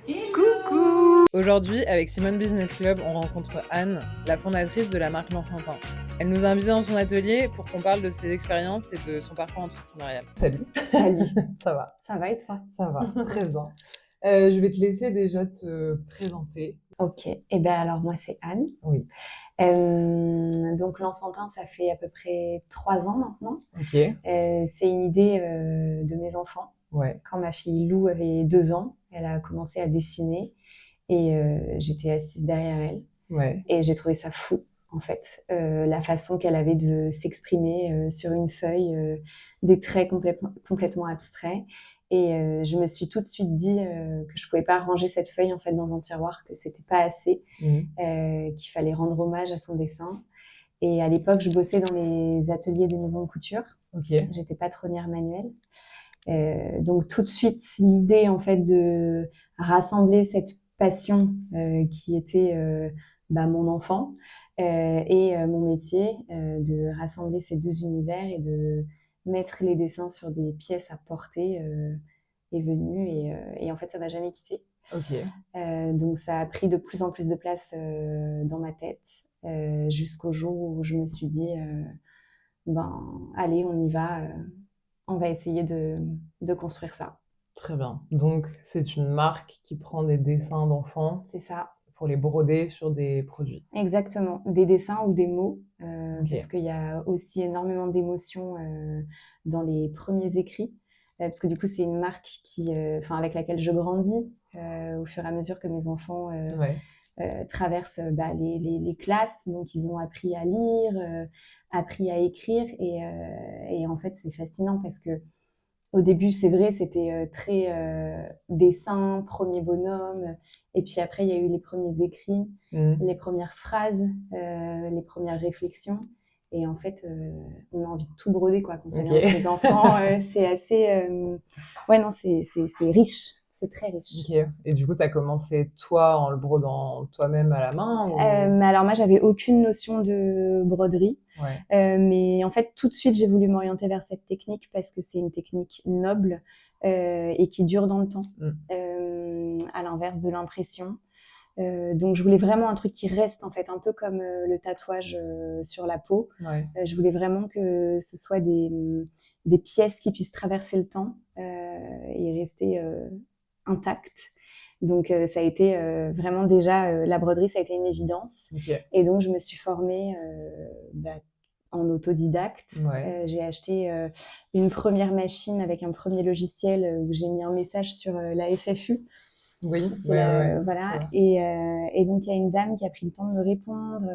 Coucou! Aujourd'hui, avec Simone Business Club, on rencontre Anne, la fondatrice de la marque L'Enfantin. Elle nous a invités dans son atelier pour qu'on parle de ses expériences et de son parcours entrepreneurial. Salut. Salut. Ça va? Ça va et toi? Ça va, très bien. Je vais te laisser déjà te présenter. Ok. Eh ben alors moi c'est Anne. Oui. Donc l'enfantin ça fait à peu près 3 ans maintenant. Ok. C'est une idée de mes enfants. Ouais. Quand ma fille Lou avait 2 ans, elle a commencé à dessiner et j'étais assise derrière elle Ouais. et j'ai trouvé ça fou en fait, la façon qu'elle avait de s'exprimer sur une feuille, des traits complètement abstraits. Et je me suis tout de suite dit que je pouvais pas ranger cette feuille en fait dans un tiroir, que c'était pas assez, qu'il fallait rendre hommage à son dessin. Et à l'époque, je bossais dans les ateliers des maisons de couture. Ok. J'étais patronnière manuelle. Donc tout de suite, l'idée en fait de rassembler cette passion qui était mon enfant et mon métier, de rassembler ces deux univers et de mettre les dessins sur des pièces à porter est venue et en fait ça m'a jamais quitté. Ok. Donc ça a pris de plus en plus de place dans ma tête jusqu'au jour où je me suis dit allez on y va, on va essayer de construire ça. Très bien. Donc, c'est une marque qui prend des dessins d'enfants C'est ça. pour les broder sur des produits. Exactement, des dessins ou des mots, Ok. parce qu'il y a aussi énormément d'émotions dans les premiers écrits, parce que du coup c'est une marque avec laquelle je grandis au fur et à mesure que mes enfants Ouais. traversent les classes, donc ils ont appris à lire, appris à écrire, et en fait c'est fascinant parce que au début, c'est vrai, c'était très dessin, premier bonhomme. Et puis après, il y a eu les premiers écrits, les premières phrases, les premières réflexions. Et en fait, on a envie de tout broder quoi, quand ça vient de ses enfants. C'est assez... Ouais, non, c'est riche. C'est très riche. Ok. Et du coup, tu as commencé toi en le brodant toi-même à la main ou... Alors moi, j'avais aucune notion de broderie. Ouais. Mais en fait, tout de suite, j'ai voulu m'orienter vers cette technique parce que c'est une technique noble et qui dure dans le temps, à l'inverse de l'impression. Donc, je voulais vraiment un truc qui reste, en fait, un peu comme le tatouage sur la peau. Ouais. Je voulais vraiment que ce soit des pièces qui puissent traverser le temps et rester intactes. Donc, ça a été vraiment déjà, la broderie, ça a été une évidence. Ok. Et donc, je me suis formée en autodidacte. Ouais. J'ai acheté une première machine avec un premier logiciel où j'ai mis un message sur la FFU. Oui, voilà. Et donc, il y a une dame qui a pris le temps de me répondre.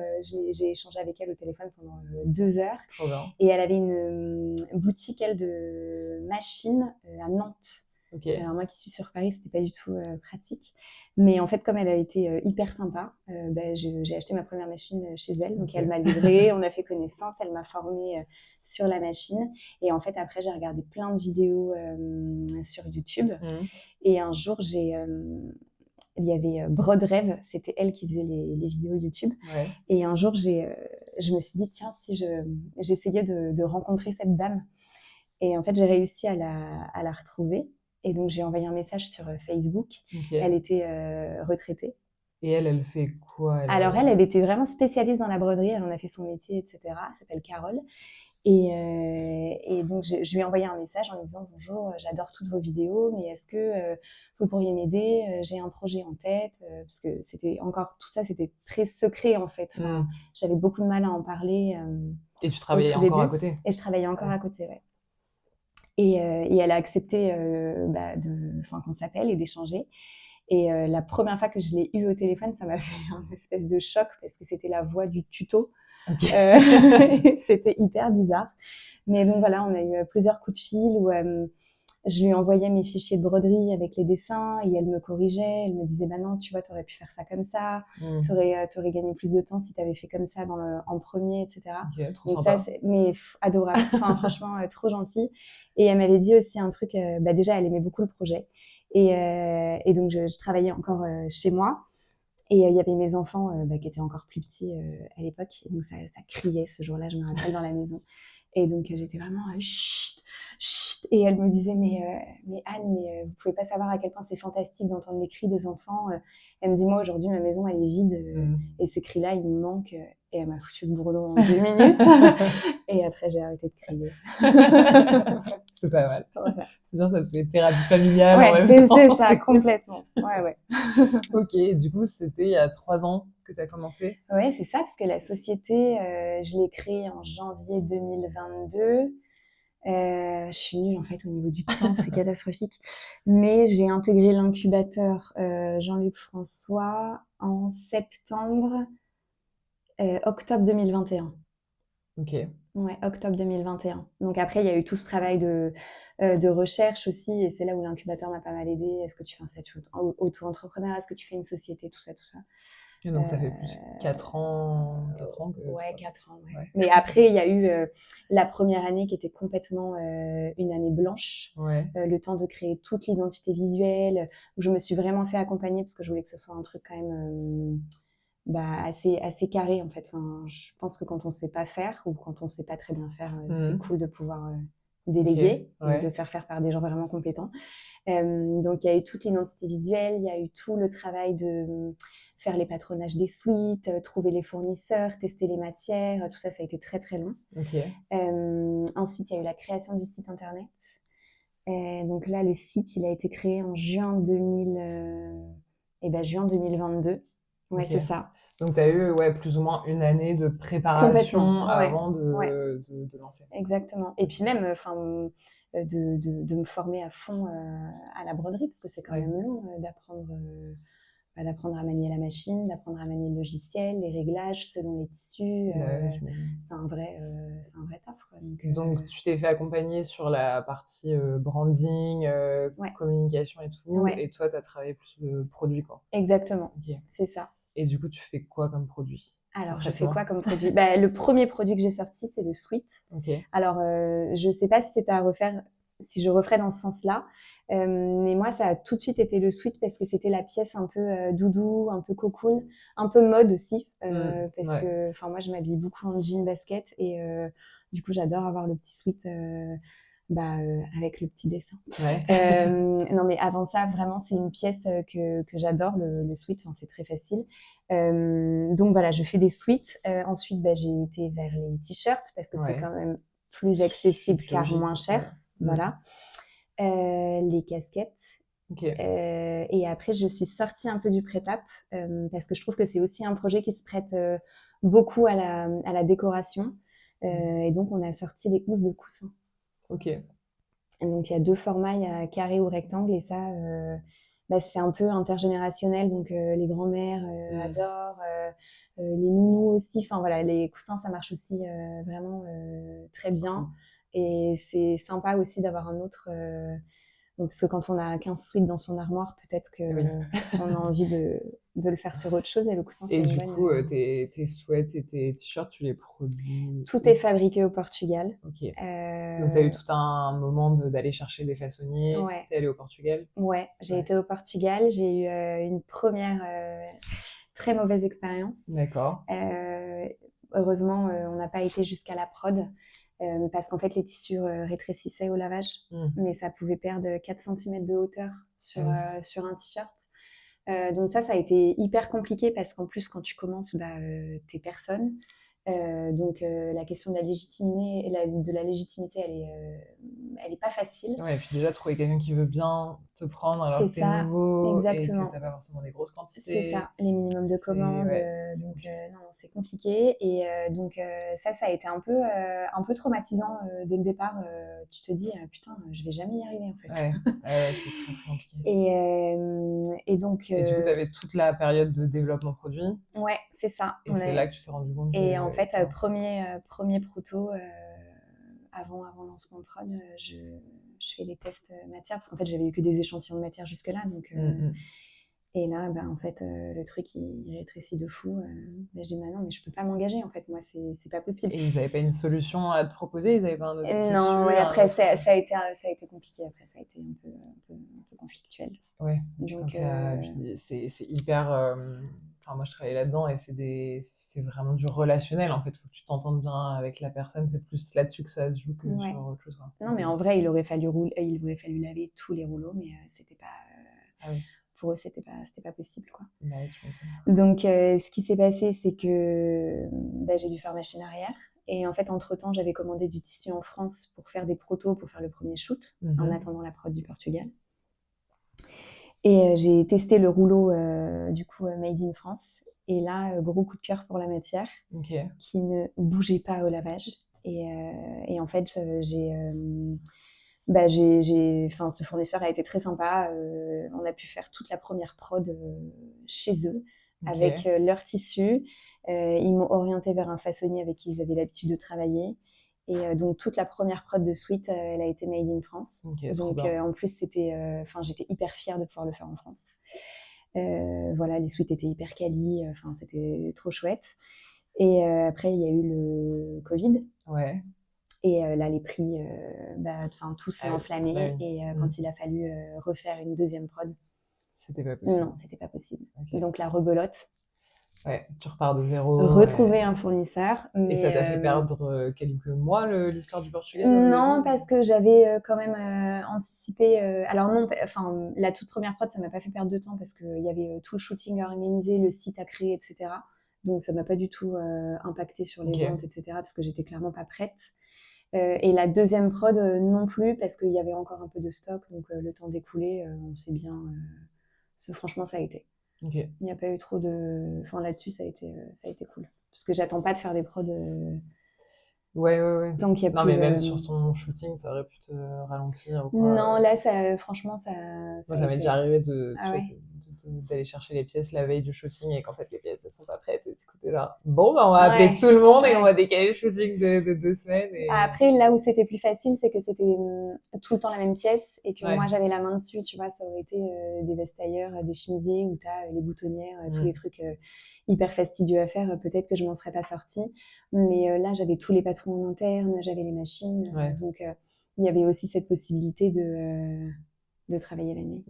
J'ai échangé avec elle au téléphone pendant 2 heures. Trop bien. Et elle avait une boutique, elle, de machines à Nantes. Ok. Alors moi qui suis sur Paris, c'était pas du tout pratique. Mais en fait, comme elle a été hyper sympa, j'ai acheté ma première machine chez elle. Donc elle m'a livré, on a fait connaissance, elle m'a formée sur la machine. Et en fait, après, j'ai regardé plein de vidéos sur YouTube. Et un jour, il y avait Broderève, c'était elle qui faisait les vidéos YouTube. Ouais. Et un jour, je me suis dit, tiens, si j'essayais de rencontrer cette dame. Et en fait, j'ai réussi à la retrouver. Et donc, j'ai envoyé un message sur Facebook. Okay. Elle était retraitée. Et elle fait quoi Alors, elle était vraiment spécialiste dans la broderie. Elle en a fait son métier, etc. Elle s'appelle Carole. Et donc, je lui ai envoyé un message en disant « Bonjour, j'adore toutes vos vidéos, mais est-ce que vous pourriez m'aider? J'ai un projet en tête. » Parce que tout ça, c'était très secret, en fait. Enfin, j'avais beaucoup de mal à en parler. Et tu travaillais encore à côté? Et je travaillais encore à côté, ouais. Et elle a accepté qu'on s'appelle et d'échanger. Et la première fois que je l'ai eue au téléphone, ça m'a fait un espèce de choc parce que c'était la voix du tuto. Okay. C'était hyper bizarre. Mais donc voilà, on a eu plusieurs coups de fil où je lui envoyais mes fichiers de broderie avec les dessins et elle me corrigeait. Elle me disait « Bah non, tu vois, t'aurais pu faire ça comme ça. T'aurais gagné plus de temps si t'avais fait comme ça en premier, etc. » Ok, trop donc sympa. Ça, adorable. Enfin, franchement, trop gentil. Et elle m'avait dit aussi un truc, déjà, elle aimait beaucoup le projet. Et donc, je travaillais encore chez moi. Et il y avait mes enfants qui étaient encore plus petits à l'époque. Donc, ça criait ce jour-là, je me rappelle, dans la maison. Et donc, j'étais vraiment chut, chut. Et elle me disait, mais Anne, vous pouvez pas savoir à quel point c'est fantastique d'entendre les cris des enfants. Elle me dit, moi, aujourd'hui, ma maison, elle est vide. Et ces cris-là, ils me manquent. Et elle m'a foutu le bourdon en 2 minutes. Et après, j'ai arrêté de crier. C'est pas mal. Voilà. C'est bien, ça te fait thérapie familiale en Ouais, même temps. c'est ça, complètement. Ouais. Ok, du coup, c'était il y a 3 ans que tu as commencé. Ouais, c'est ça, parce que la société, je l'ai créée en janvier 2022. Je suis nulle en fait au niveau du temps, c'est catastrophique. Mais j'ai intégré l'incubateur Jean-Luc François en octobre 2021. Ok. Ouais, octobre 2021. Donc après, il y a eu tout ce travail de recherche aussi, et c'est là où l'incubateur m'a pas mal aidé. Est-ce que tu fais un statut auto-entrepreneur? Est-ce que tu fais une société? Tout ça, tout ça. Et donc, ça fait plus 4 ans, 4 ans que... Ouais, 4 ans, ouais. Ouais. Mais après, il y a eu la première année qui était complètement une année blanche. Ouais. Le temps de créer toute l'identité visuelle, où je me suis vraiment fait accompagner parce que je voulais que ce soit un truc quand même assez carré en fait. Enfin, je pense que quand on sait pas faire ou quand on sait pas très bien faire, c'est cool de pouvoir déléguer et de faire par des gens vraiment compétents. Donc il y a eu toute l'identité visuelle, il y a eu tout le travail de faire les patronages des suites, trouver les fournisseurs, tester les matières, tout ça, ça a été très très long. Ensuite, il y a eu la création du site internet. Donc là, le site, il a été créé en juin 2022. Ouais, c'est ça. Donc, tu as eu plus ou moins une année de préparation avant de lancer. Exactement. Et puis même, de me former à fond à la broderie, parce que c'est quand même long d'apprendre à manier la machine, d'apprendre à manier le logiciel, les réglages selon les tissus. C'est un vrai taf, quoi. Donc tu t'es fait accompagner sur la partie branding, communication et tout, et toi, tu as travaillé plus le produit, quoi. Exactement, c'est ça. Et du coup, tu fais quoi comme produit? Alors, je fais quoi comme produit? Le premier produit que j'ai sorti, c'est le sweat. Alors, je sais pas si c'était à refaire, si je referais dans ce sens-là, mais moi, ça a tout de suite été le sweat parce que c'était la pièce un peu doudou, un peu cocoon, un peu mode aussi, parce que, enfin, moi, je m'habille beaucoup en jean basket et du coup, j'adore avoir le petit sweat avec le petit dessin. Non, mais avant ça, vraiment, c'est une pièce que j'adore, le sweat. Enfin, c'est très facile. Donc voilà, je fais des sweats. Ensuite, j'ai été vers les t-shirts parce que c'est quand même plus accessible car moins cher. Voilà. Les casquettes. Et après, je suis sortie un peu du prêt-à parce que je trouve que c'est aussi un projet qui se prête beaucoup à la décoration. Et donc, on a sorti les housses de coussin. Donc, il y a 2 formats, il y a carré ou rectangle, et ça, c'est un peu intergénérationnel. Donc, les grands-mères adorent, les nounous aussi. Enfin, voilà, les coussins, ça marche aussi vraiment très bien. Et c'est sympa aussi d'avoir un autre... parce que quand on a 15 suites dans son armoire, peut-être qu'on a envie de le faire sur autre chose. Et le coussin, c'est une bonne... Et du coup, tes sweats et tes t-shirts, tu les produis? Tout est fabriqué au Portugal. Donc, tu as eu tout un moment d'aller chercher des façonniers. Tu es allée au Portugal? Ouais, j'ai été au Portugal. J'ai eu une première très mauvaise expérience. D'accord. Heureusement, on n'a pas été jusqu'à la prod. Parce qu'en fait, les tissus rétrécissaient au lavage, mais ça pouvait perdre 4 cm de hauteur sur un t-shirt. Donc ça a été hyper compliqué parce qu'en plus, quand tu commences, t'es personne. Donc la question de la légitimité, elle est pas facile. Ouais, et puis déjà, trouver quelqu'un qui veut bien te prendre alors que t'es nouveau et que t'as pas forcément des grosses quantités. C'est ça, les minimums de commandes. Donc non, c'est compliqué. Et donc ça a été un peu traumatisant dès le départ. Tu te dis, putain, je vais jamais y arriver en fait. Ouais, c'est très très compliqué. Et donc... Et du coup, tu avais toute la période de développement produit. Ouais, c'est ça. Et c'est là que tu t'es rendu compte. Et en fait, premier proto, avant lancement de prod, je fais les tests matière parce qu'en fait, j'avais eu que des échantillons de matière jusque-là. Donc, et là, en fait, le truc, il rétrécit de fou. Je dis, non, mais je peux pas m'engager, en fait. Moi, c'est pas possible. Et ils n'avaient pas une solution à te proposer? Ils n'avaient pas un autre tissu? Non, et après, ça a été compliqué. Après, ça a été un peu conflictuel. Ouais, donc c'est hyper... moi je travaille là-dedans et c'est vraiment du relationnel en fait. Faut que tu t'entendes bien avec la personne. C'est plus là-dessus que ça se joue que sur autre chose, quoi. Non, mais en vrai, il aurait fallu laver tous les rouleaux, mais c'était pas. Ah oui. Pour eux, c'était pas possible, quoi. Bah, tu m'étonnes. Donc, ce qui s'est passé, c'est que j'ai dû faire machine arrière. Et en fait, entre-temps, j'avais commandé du tissu en France pour faire des protos, pour faire le premier shoot, en attendant la prod du Portugal. Et j'ai testé le rouleau, du coup, Made in France. Et là, gros coup de cœur pour la matière, qui ne bougeait pas au lavage. Et en fait, ce fournisseur a été très sympa. On a pu faire toute la première prod chez eux, avec leur tissu. Ils m'ont orienté vers un façonnier avec qui ils avaient l'habitude de travailler. Et donc, toute la première prod de Sweet, elle a été made in France. Donc, en plus, j'étais hyper fière de pouvoir le faire en France. Voilà, les Sweet étaient hyper quali. C'était trop chouette. Et après, il y a eu le Covid. Ouais. Et là, les prix, tout s'est enflammé. Et quand il a fallu refaire une deuxième prod, c'était pas possible. Non, c'était pas possible. Donc, la rebelote. Ouais, tu repars de zéro. Retrouver un fournisseur. Mais, et ça t'a fait perdre quelques mois l'histoire du Portugal? Non, parce que j'avais quand même anticipé. Alors non, la toute première prod, ça m'a pas fait perdre de temps parce qu'il y avait tout le shooting à organiser, le site à créer, etc. Donc ça m'a pas du tout impacté sur les ventes, etc. Parce que j'étais clairement pas prête. Et la deuxième prod non plus parce qu'il y avait encore un peu de stock. Donc le temps d'écouler, on sait bien. Franchement, ça a été. Il n'y a pas eu trop de. Là-dessus, ça a été cool. Parce que j'attends pas de faire des prods. Ouais. Tant qu'il y a non, plus, mais même sur ton shooting, ça aurait pu te ralentir ou quoi. Non, là, franchement, ça. Moi, ça m'est déjà arrivé d'aller chercher les pièces la veille du shooting et qu'en fait, les pièces, elles sont pas prêtes. Et du coup, t'es genre, bon, on va appeler tout le monde et on va décaler le shooting de 2 semaines. Et... Après, là où c'était plus facile, c'est que c'était tout le temps la même pièce et que moi, j'avais la main dessus. Tu vois, ça aurait été des vestailleurs, des chemisiers où t'as les boutonnières, tous les trucs hyper fastidieux à faire. Peut-être que je m'en serais pas sortie. Mais là, j'avais tous les patrons en interne, j'avais les machines. Donc, il y avait aussi cette possibilité de travailler la nuit.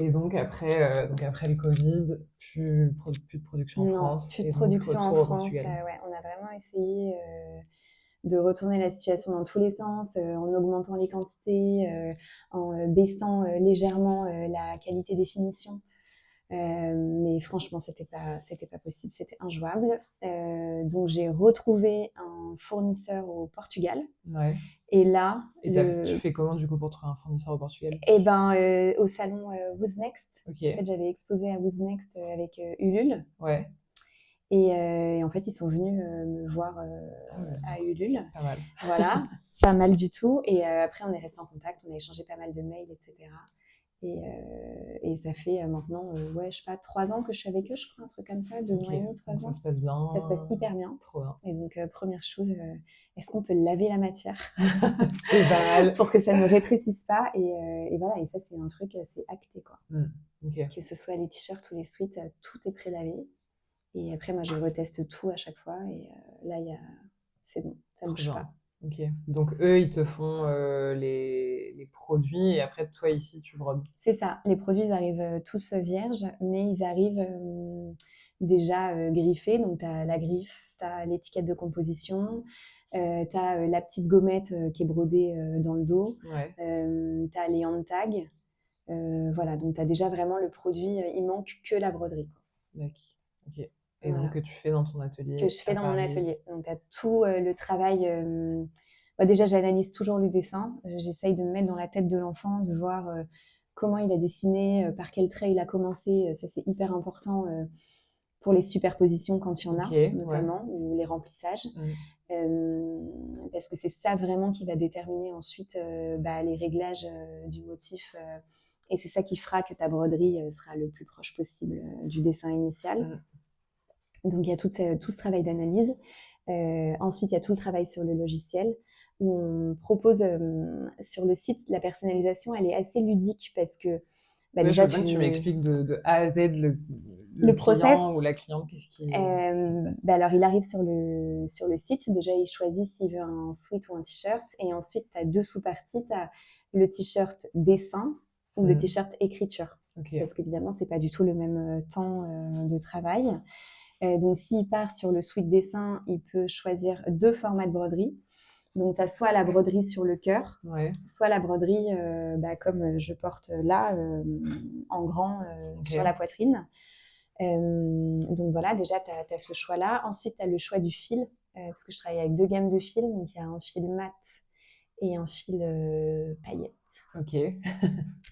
Et donc après le Covid, plus de production en France. Plus de production en France. On a vraiment essayé de retourner la situation dans tous les sens, en augmentant les quantités, en baissant légèrement la qualité des finitions. Mais franchement, c'était pas possible, c'était injouable. Donc j'ai retrouvé un fournisseur au Portugal. Et là, tu fais comment du coup pour trouver un fournisseur au Portugal? Au salon Who's Next. En fait, j'avais exposé à Who's Next avec Ulule. Et en fait, ils sont venus me voir à Ulule. Pas mal. Voilà, pas mal du tout. Et après, on est resté en contact, on a échangé pas mal de mails, etc. Et ça fait maintenant, je sais pas, 3 ans que je suis avec eux, je crois, un truc comme ça, 2 ans et demi, 3 ans. Ça se passe bien. Ça se passe hyper bien. Trop bien. Et donc, première chose, est-ce qu'on peut laver la matière c'est pas mal. pour que ça ne rétrécisse pas et voilà, et ça, c'est un truc, c'est acté, quoi. Que ce soit les t-shirts ou les sweats, tout est pré-lavé. Et après, moi, je reteste tout à chaque fois. Et là, c'est bon, ça ne bouge pas. Donc, eux, ils te font les produits et après, toi, ici, tu brodes. C'est ça. Les produits, ils arrivent tous vierges, mais ils arrivent déjà griffés. Donc, tu as la griffe, tu as l'étiquette de composition, tu as la petite gommette qui est brodée dans le dos, tu as les hand tags. Voilà, donc tu as déjà vraiment le produit. Il manque que la broderie. D'accord. Et donc, que tu fais dans ton atelier? Que je fais dans mon atelier. Donc, tu as tout le travail. Déjà, j'analyse toujours le dessin. J'essaye de me mettre dans la tête de l'enfant, de voir comment il a dessiné, par quel trait il a commencé. Ça, c'est hyper important pour les superpositions quand il y en a, notamment, ou les remplissages. Parce que c'est ça vraiment qui va déterminer ensuite les réglages du motif. Et c'est ça qui fera que ta broderie sera le plus proche possible du dessin initial. Donc, il y a tout ce travail d'analyse. Ensuite, il y a tout le travail sur le logiciel où on propose sur le site, la personnalisation, elle est assez ludique parce que déjà, je veux bien que tu m'expliques de A à Z le process client ou la cliente, qu'est-ce qui se passe. Alors, il arrive sur le site. Déjà, il choisit s'il veut un sweat ou un t-shirt. Et ensuite, tu as 2 sous-parties. Tu as le t-shirt dessin ou le t-shirt écriture. Ok. Parce qu'évidemment, c'est pas du tout le même temps de travail. Donc, s'il part sur le sweat dessin, il peut choisir 2 formats de broderie. Donc, tu as soit la broderie sur le cœur, Ouais. soit la broderie comme je porte là, en grand sur la poitrine. Donc voilà, déjà, tu as ce choix-là. Ensuite, tu as le choix du fil, parce que je travaille avec 2 gammes de fils. Donc, il y a un fil mat et un fil paillettes. Ok.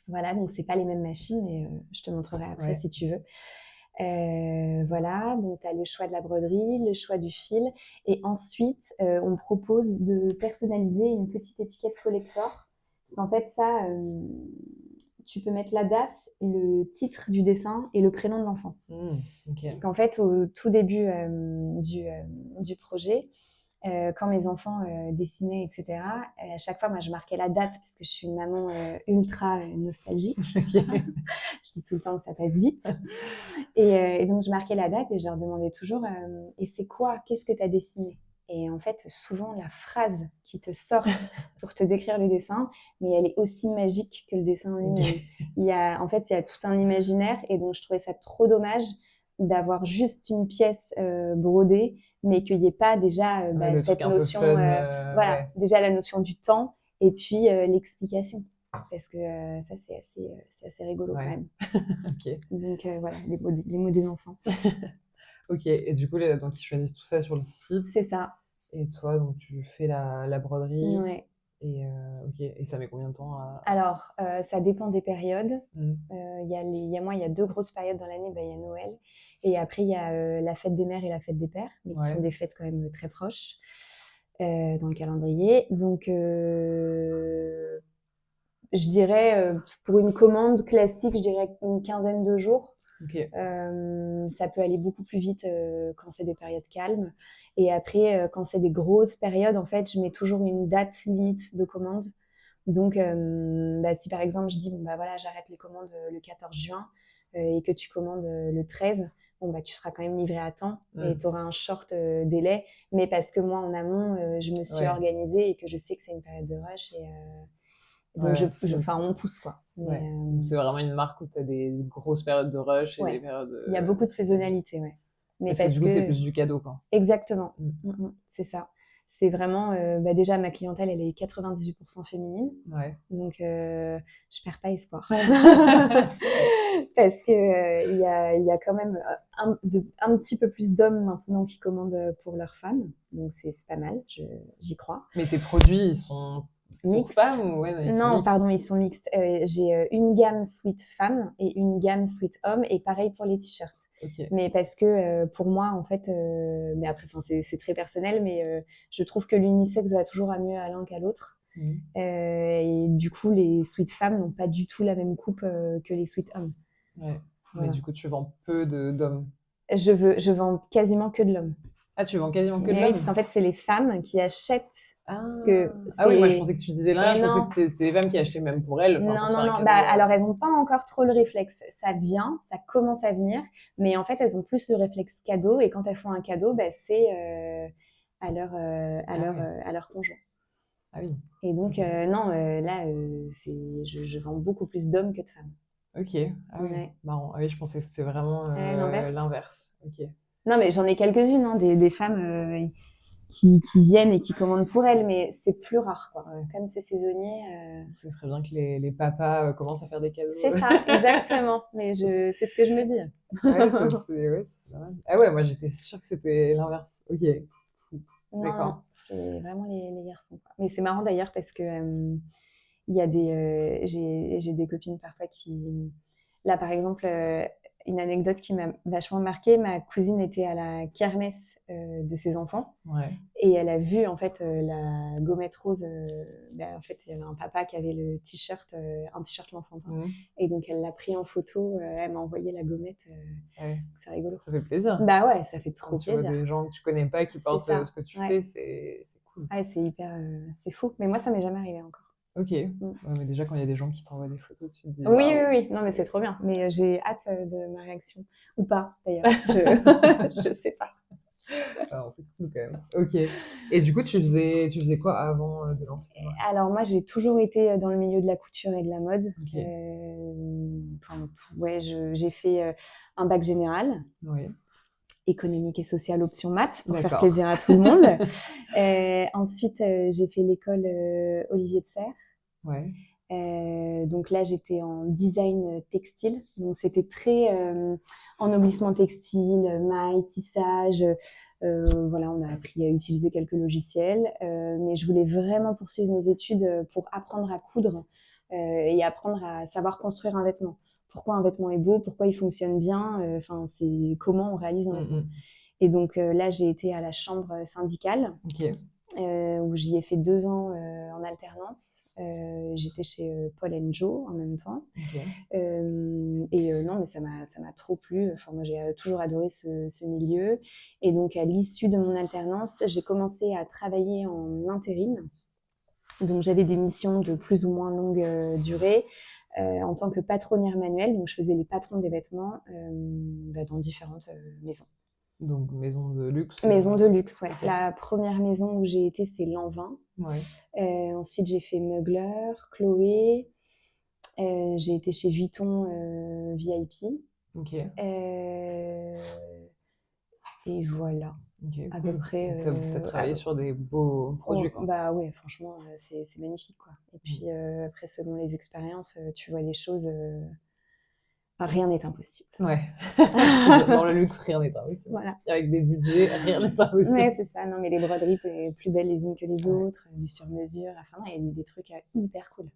Voilà, donc c'est pas les mêmes machines, mais je te montrerai après si tu veux. Voilà, donc tu as le choix de la broderie, le choix du fil. Et ensuite, on me propose de personnaliser une petite étiquette collector. Parce qu'en fait, ça, tu peux mettre la date, le titre du dessin et le prénom de l'enfant. Okay. Parce qu'en fait, au tout début du projet, quand mes enfants dessinaient, etc., à chaque fois, moi, je marquais la date parce que je suis une maman ultra nostalgique. Je dis tout le temps que ça passe vite. Et donc, je marquais la date et je leur demandais toujours et c'est quoi? Qu'est-ce que tu as dessiné? Et en fait, souvent, la phrase qui te sort pour te décrire le dessin, mais elle est aussi magique que le dessin en lui-même. En fait, il y a tout un imaginaire et donc je trouvais ça trop dommage d'avoir juste une pièce brodée, mais qu'il n'y ait pas déjà cette notion, voilà, déjà la notion du temps et puis l'explication. Parce que ça, c'est assez rigolo quand même. Okay. Donc voilà, les mots des enfants. Ok, et du coup, donc ils choisissent tout ça sur le site. C'est ça. Et toi, donc tu fais la broderie. Ouais. Et ok, et ça met combien de temps Alors, ça dépend des périodes. Mm. Il y a 2 grosses périodes dans l'année. Il y a Noël. Et après, il y a la fête des mères et la fête des pères, mais qui sont des fêtes quand même très proches dans le calendrier. Donc, je dirais, pour une commande classique, je dirais une quinzaine de jours. Okay. Ça peut aller beaucoup plus vite quand c'est des périodes calmes. Et après, quand c'est des grosses périodes, en fait, je mets toujours une date limite de commande. Donc, si par exemple, je dis, voilà, j'arrête les commandes le 14 juin et que tu commandes le 13, tu seras quand même livré à temps et tu auras un short délai. Mais parce que moi, en amont, je me suis organisée et que je sais que c'est une période de rush. Donc, on pousse, quoi. Mais, c'est vraiment une marque où tu as des grosses périodes de rush et des périodes... Il y a beaucoup de saisonnalité, ouais. Mais parce que du coup, c'est plus du cadeau, quoi. Exactement. C'est ça. C'est vraiment... déjà, ma clientèle, elle est 98% féminine. Ouais. Donc, je perds pas espoir. Parce que il y a quand même un petit peu plus d'hommes maintenant qui commandent pour leurs femmes. Donc, c'est pas mal, j'y crois. Mais tes produits, ils sont... Pour femmes ou non, pardon, ils sont mixtes. J'ai une gamme sweat femme et une gamme sweat homme et pareil pour les t-shirts. Okay. Mais parce que pour moi, en fait, mais après, c'est très personnel, mais je trouve que l'unisexe va toujours à mieux à l'un qu'à l'autre. Et du coup, les sweat femmes n'ont pas du tout la même coupe que les sweat hommes. Ouais. Voilà. Mais du coup, tu vends peu d'hommes. Je vends quasiment que de l'homme. Ah, tu vends quasiment que de l'homme. l'homme. Oui, parce qu'en fait, c'est les femmes qui achètent. Oui, moi je pensais que tu disais là, je pensais que c'était les femmes qui achetaient même pour elles. Non. Alors elles n'ont pas encore trop le réflexe. Ça vient, ça commence à venir, mais en fait elles ont plus le réflexe cadeau et quand elles font un cadeau, c'est à leur conjoint. Ah oui. Et donc là, je vends beaucoup plus d'hommes que de femmes. Ok. Ah oui. Marrant. Ah oui, je pensais que c'était vraiment l'inverse. Ok. Non, mais j'en ai quelques-unes, des femmes qui viennent et qui commandent pour elles, mais c'est plus rare, quoi. Comme c'est saisonnier. Ce serait bien que les papas commencent à faire des cadeaux. C'est ça, exactement. Mais c'est ce que je me dis. C'est pas mal. Ah ouais, moi j'étais sûre que c'était l'inverse. Ok. Non, c'est vraiment les garçons, quoi. Mais c'est marrant d'ailleurs parce que il y a j'ai des copines parfois qui... Là, par exemple, une anecdote qui m'a vachement marquée, ma cousine était à la kermesse de ses enfants et elle a vu en fait la gommette rose. En fait, il y avait un papa qui avait le t-shirt, un t-shirt l'enfantin. Et donc, elle l'a pris en photo, elle m'a envoyé la gommette. C'est rigolo. Ça fait plaisir. Bah ouais, ça fait trop plaisir. Tu vois des gens que tu connais pas qui portent ce que tu fais, c'est cool. Ouais, c'est hyper... c'est fou. Mais moi, ça m'est jamais arrivé encore. Ok. Mais déjà, quand il y a des gens qui t'envoient des photos, tu te dis... Oui. Non, mais c'est trop bien. Mais j'ai hâte de ma réaction. Ou pas, d'ailleurs. Je sais pas. Alors, c'est cool quand même. Ok. Et du coup, tu faisais quoi avant de lancer ta marque? Alors moi, j'ai toujours été dans le milieu de la couture et de la mode. Ok. Enfin, ouais, j'ai fait un bac général, Oui. économique et social option maths, pour faire D'accord. plaisir à tout le monde. Ensuite, j'ai fait l'école Olivier de Serres. Ouais. Donc là, j'étais en design textile. Donc c'était très ennoblissement textile, maille, tissage. Voilà, on a appris à utiliser quelques logiciels. Mais je voulais vraiment poursuivre mes études pour apprendre à coudre et apprendre à savoir construire un vêtement. Pourquoi un vêtement est beau, pourquoi il fonctionne bien, enfin, c'est comment on réalise un vêtement. Et donc là, j'ai été à la chambre syndicale. Ok. Où j'y ai fait 2 ans en alternance. J'étais chez Paul & Joe en même temps. Ok. Non, mais ça m'a trop plu. Enfin, moi, j'ai toujours adoré ce milieu. Et donc, à l'issue de mon alternance, j'ai commencé à travailler en intérim. Donc, j'avais des missions de plus ou moins longue durée en tant que patronnière manuelle. Donc, je faisais les patrons des vêtements dans différentes maisons. Donc, maison de luxe. Maison de luxe, ouais. Ok. La première maison où j'ai été, c'est Lanvin. Ouais. Ensuite, j'ai fait Mugler, Chloé. J'ai été chez Vuitton VIP. Ok. Et voilà, Ok, à cool. peu près. T'as travaillé sur des beaux produits, quoi. Bah ouais, franchement, c'est magnifique, quoi. Et puis après, selon les expériences, tu vois des choses. Rien n'est impossible. Ouais. Dans le luxe, rien n'est impossible. Voilà. Avec des budgets, rien n'est impossible. Ouais, c'est ça. Non, mais les broderies plus belles les unes que les autres, du sur-mesure. Enfin, il y a des trucs hyper cool.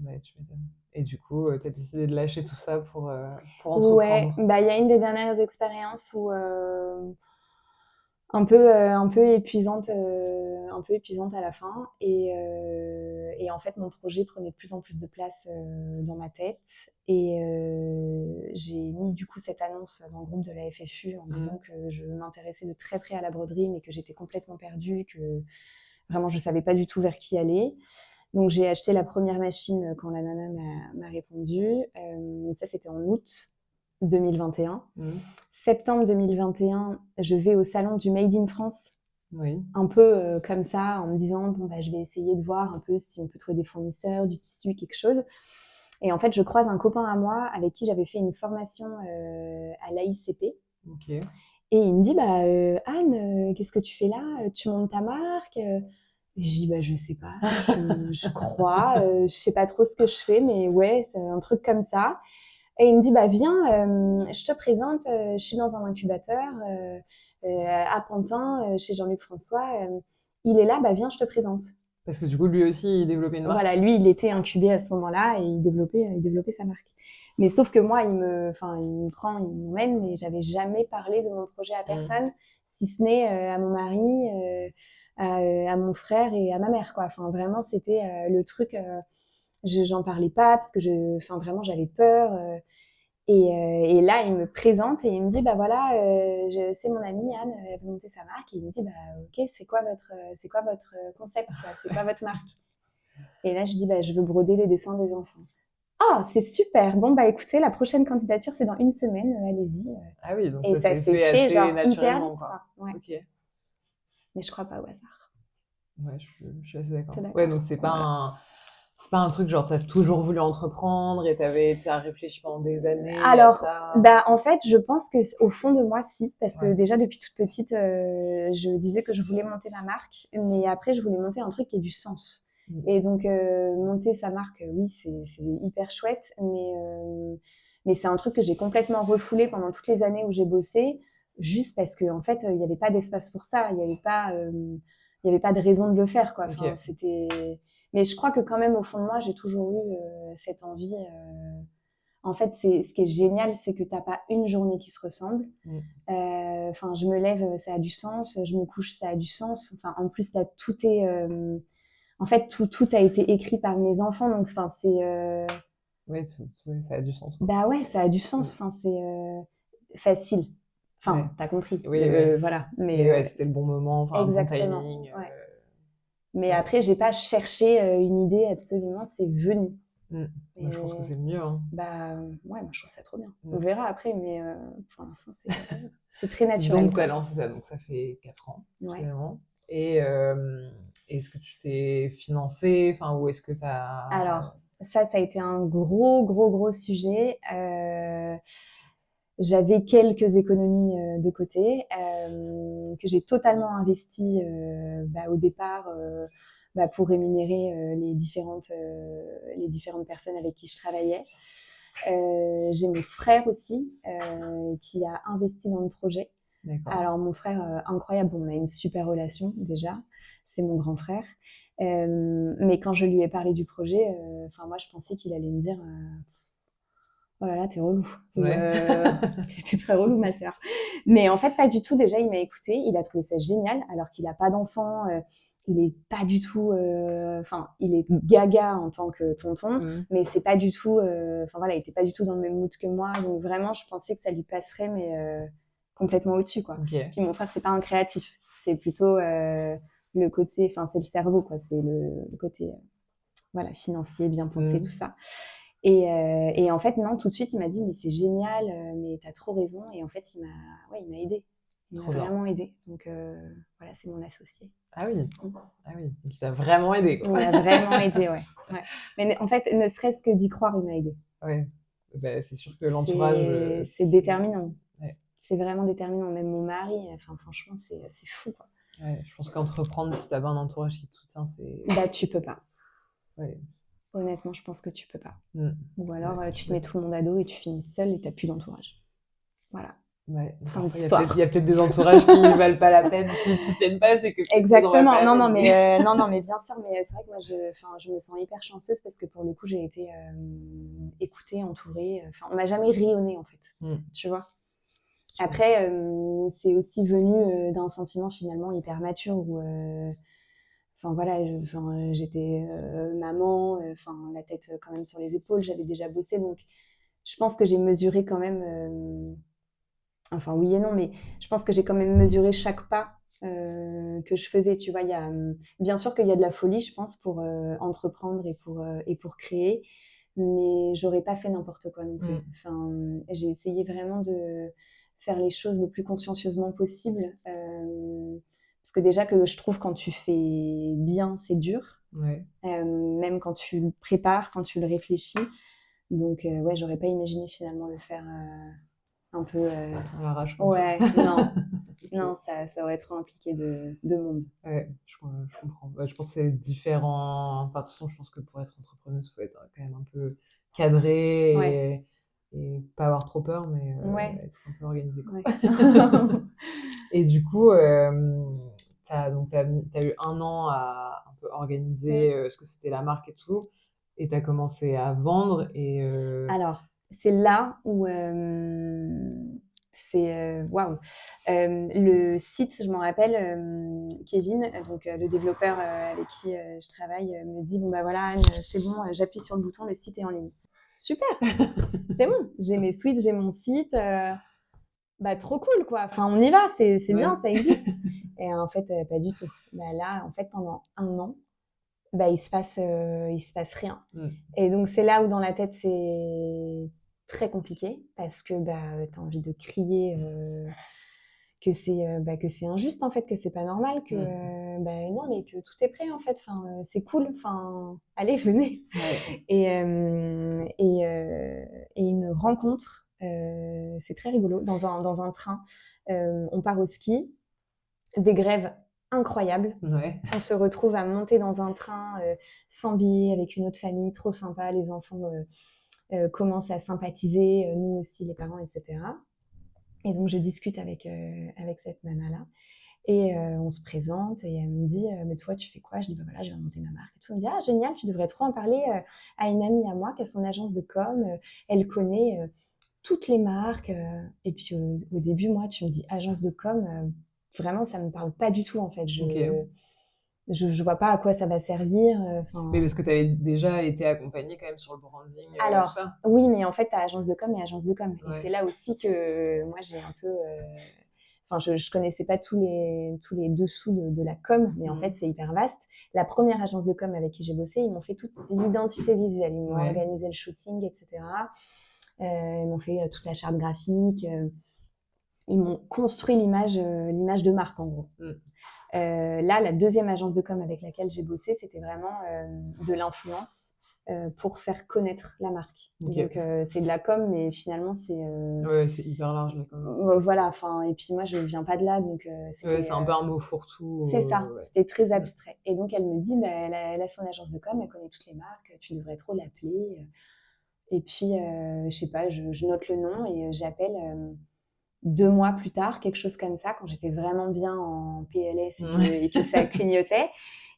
Ouais, tu m'étonnes. Et du coup, t'as décidé de lâcher tout ça pour Ouais, entreprendre. bah il y a une des dernières expériences où un peu épuisante à la fin et en fait mon projet prenait de plus en plus de place dans ma tête et j'ai mis du coup cette annonce dans le groupe de la FFU en disant que je m'intéressais de très près à la broderie mais que j'étais complètement perdue, que vraiment je savais pas du tout vers qui aller. Donc j'ai acheté la première machine quand la nana m'a répondu. Ça c'était en août 2021. Septembre 2021, je vais au salon du Made in France. Oui. Un peu comme ça, en me disant, bon, bah, je vais essayer de voir un peu si on peut trouver des fournisseurs, du tissu, quelque chose. Et en fait, je croise un copain à moi avec qui j'avais fait une formation à l'AICP. Ok. Et il me dit, bah, Anne, qu'est-ce que tu fais là? Tu montes ta marque? Et je dis, bah, je sais pas, je crois, je sais pas trop ce que je fais, mais ouais, c'est un truc comme ça. Et il me dit, bah viens, je te présente, je suis dans un incubateur à Pantin, chez Jean-Luc François. Il est là, bah viens, je te présente. Parce que du coup, lui aussi, il développait une marque. Voilà, lui, il était incubé à ce moment-là et il développait sa marque. Mais sauf que moi, il me prend, il m'emmène, mais j'avais jamais parlé de mon projet à personne, si ce n'est à mon mari, à mon frère et à ma mère, quoi. Enfin, vraiment, c'était le truc. J'en parlais pas parce que vraiment, j'avais peur. Et là, il me présente et il me dit, bah voilà, c'est mon amie Anne, elle veut monter sa marque. Et il me dit, bah ok, c'est quoi votre concept, quoi, c'est quoi votre marque? Et là, je dis, bah je veux broder les dessins des enfants. Ah, c'est super. Bon, bah écoutez, la prochaine candidature, c'est dans 1 semaine, allez-y. Ah oui, donc Et ça s'est fait assez genre hyper naturellement, vite, quoi. Ouais. Ok. Mais je crois pas au hasard. Ouais, je suis assez d'accord. T'es d'accord? Ouais, donc c'est pas un truc genre t'as toujours voulu entreprendre et t'as réfléchi pendant des années à Alors, ça. bah en fait, je pense que au fond de moi, si, parce que Ouais. déjà depuis toute petite, je disais que je voulais monter ma marque, mais après, je voulais monter un truc qui ait du sens. Et donc, monter sa marque, oui, c'est hyper chouette, mais c'est un truc que j'ai complètement refoulé pendant toutes les années où j'ai bossé, juste parce que en fait, il n'y avait pas d'espace pour ça, il y avait pas de raison de le faire, quoi. Enfin, Ok. mais je crois que quand même, au fond de moi, j'ai toujours eu cette envie. En fait, ce qui est génial, c'est que t'as pas une journée qui se ressemble. Enfin, je me lève, ça a du sens. Je me couche, ça a du sens. Enfin, en plus, tout est, en fait, tout a été écrit par mes enfants. Donc, enfin, c'est. Ouais, ça a du sens, quoi. Bah ouais, ça a du sens. Enfin, c'est facile. Enfin, Ouais. t'as compris. Oui, oui. Voilà. Mais Et ouais, c'était le bon moment, enfin, le bon exactement. timing. Ouais. Mais après, j'ai pas cherché une idée absolument. C'est venu. Je pense que c'est le mieux. Hein. Bah, ouais, moi, je trouve ça trop bien. Mm. On verra après, mais pour l'instant, c'est très naturel. Donc, tu as lancé ça, donc ça fait 4 ans, finalement. Et est-ce que tu t'es financé, ou est-ce que tu as... Alors, ça a été un gros sujet. J'avais quelques économies de côté que j'ai totalement investi au départ pour rémunérer les différentes personnes avec qui je travaillais. J'ai mon frère aussi qui a investi dans le projet. D'accord. Alors mon frère, incroyable, on a une super relation déjà, c'est mon grand frère. Mais quand je lui ai parlé du projet, moi je pensais qu'il allait me dire oh là là, t'es relou. T'es très relou, ma sœur. Mais en fait, pas du tout. Déjà, il m'a écouté. Il a trouvé ça génial, alors qu'il n'a pas d'enfant. Il est pas du tout. Il est gaga en tant que tonton, mais c'est pas du tout. Il était pas du tout dans le même mood que moi. Donc vraiment, je pensais que ça lui passerait, mais complètement au-dessus, quoi. Okay. Puis mon frère, c'est pas un créatif. C'est plutôt le côté. C'est le cerveau, quoi. C'est le côté financier, bien pensé, tout ça. Et en fait, non, tout de suite, il m'a dit, mais c'est génial, mais t'as trop raison. Et en fait, il m'a aidé. Il m'a vraiment aidé. Donc, c'est mon associé. Ah oui. Ah oui. Donc, il t'a vraiment aidé, quoi. Il m'a vraiment aidé, ouais. Mais en fait, ne serait-ce que d'y croire, il m'a aidé. Ouais. Bah, c'est sûr que l'entourage... C'est déterminant. Ouais. C'est vraiment déterminant. Même mon mari, franchement, c'est fou, quoi. Ouais, je pense qu'entreprendre, si t'as pas un entourage qui te soutient, c'est... Bah, tu peux pas. Ouais. Honnêtement, je pense que tu peux pas. Ou alors, ouais, tu te mets tout le monde à dos et tu finis seul et t'as plus d'entourage. Voilà. Ouais. Fin d'histoire. Il y a peut-être des entourages qui ne valent pas la peine. S'ils te soutiennent pas, c'est que... Exactement. Non, mais bien sûr. Mais c'est vrai que moi, je me sens hyper chanceuse parce que pour le coup, j'ai été écoutée, entourée. On m'a jamais rayonnée, en fait. Tu vois. Après, c'est aussi venu d'un sentiment finalement hyper mature où... j'étais maman, la tête quand même sur les épaules, j'avais déjà bossé, donc je pense que j'ai mesuré quand même, oui et non, mais je pense que j'ai quand même mesuré chaque pas que je faisais, tu vois, bien sûr qu'il y a de la folie, je pense, pour entreprendre et pour créer, mais j'aurais pas fait n'importe quoi non plus. J'ai essayé vraiment de faire les choses le plus consciencieusement possible, parce que déjà que je trouve quand tu fais bien, c'est dur. Ouais. Même quand tu le prépares, quand tu le réfléchis. Donc, j'aurais pas imaginé finalement le faire un peu... à l'arrache. Ouais, non. Non, ça aurait trop impliqué de monde. Ouais, je comprends. Je pense que c'est différent. De toute façon, je pense que pour être entrepreneuse, il faut être quand même un peu cadré et pas avoir trop peur, mais être un peu organisé. Quoi. Ouais. Et du coup, t'as eu 1 an à un peu organiser ce que c'était la marque et tout, et t'as commencé à vendre. Alors, c'est là où c'est waouh. Le site, je m'en rappelle, Kevin, donc le développeur avec qui je travaille, me dit bon bah voilà Anne, c'est bon, j'appuie sur le bouton, le site est en ligne. Super, c'est bon, j'ai mes suites, j'ai mon site, trop cool quoi. On y va, c'est bien, ça existe. Et en fait, pas du tout. Là, en fait, pendant 1 an, il se passe rien. Et donc c'est là où dans la tête c'est très compliqué parce que t'as envie de crier que c'est injuste en fait, que c'est pas normal, que non mais que tout est prêt en fait, c'est cool, allez venez. Et une rencontre, c'est très rigolo, dans un train, on part au ski, des grèves incroyables. On se retrouve à monter dans un train sans billets avec une autre famille, trop sympa, les enfants commencent à sympathiser, nous aussi les parents, etc. Et donc je discute avec cette nana-là et on se présente et elle me dit mais toi tu fais quoi? Je dis voilà, je viens de monter ma marque et tout. Elle me dit ah génial, tu devrais trop en parler à une amie à moi qui a son agence de com, elle connaît toutes les marques et puis au début moi tu me dis agence de com, vraiment ça me parle pas du tout en fait. Je vois pas à quoi ça va servir. Mais parce que tu avais déjà été accompagnée quand même sur le branding. Alors, tout ça. Oui, mais en fait, tu as agence de com et agence de com. Ouais. Et c'est là aussi que moi, j'ai un peu... Enfin, je connaissais pas tous les dessous de la com, mais en fait, c'est hyper vaste. La première agence de com avec qui j'ai bossé, ils m'ont fait toute l'identité visuelle. Ils m'ont organisé le shooting, etc. Ils m'ont fait toute la charte graphique. Ils m'ont construit l'image de marque, en gros. Là, la deuxième agence de com avec laquelle j'ai bossé, c'était vraiment de l'influence pour faire connaître la marque. Donc, c'est de la com, mais finalement, c'est... Ouais, c'est hyper large, la com. Voilà, enfin, et puis moi, je ne viens pas de là, donc... c'est un peu un mot fourre-tout. C'est ça, c'était très abstrait. Et donc, elle me dit, bah, elle a son agence de com, elle connaît toutes les marques, tu devrais trop l'appeler. Et puis, je sais pas, je note le nom et j'appelle... 2 mois plus tard, quelque chose comme ça, quand j'étais vraiment bien en PLS et que ça clignotait.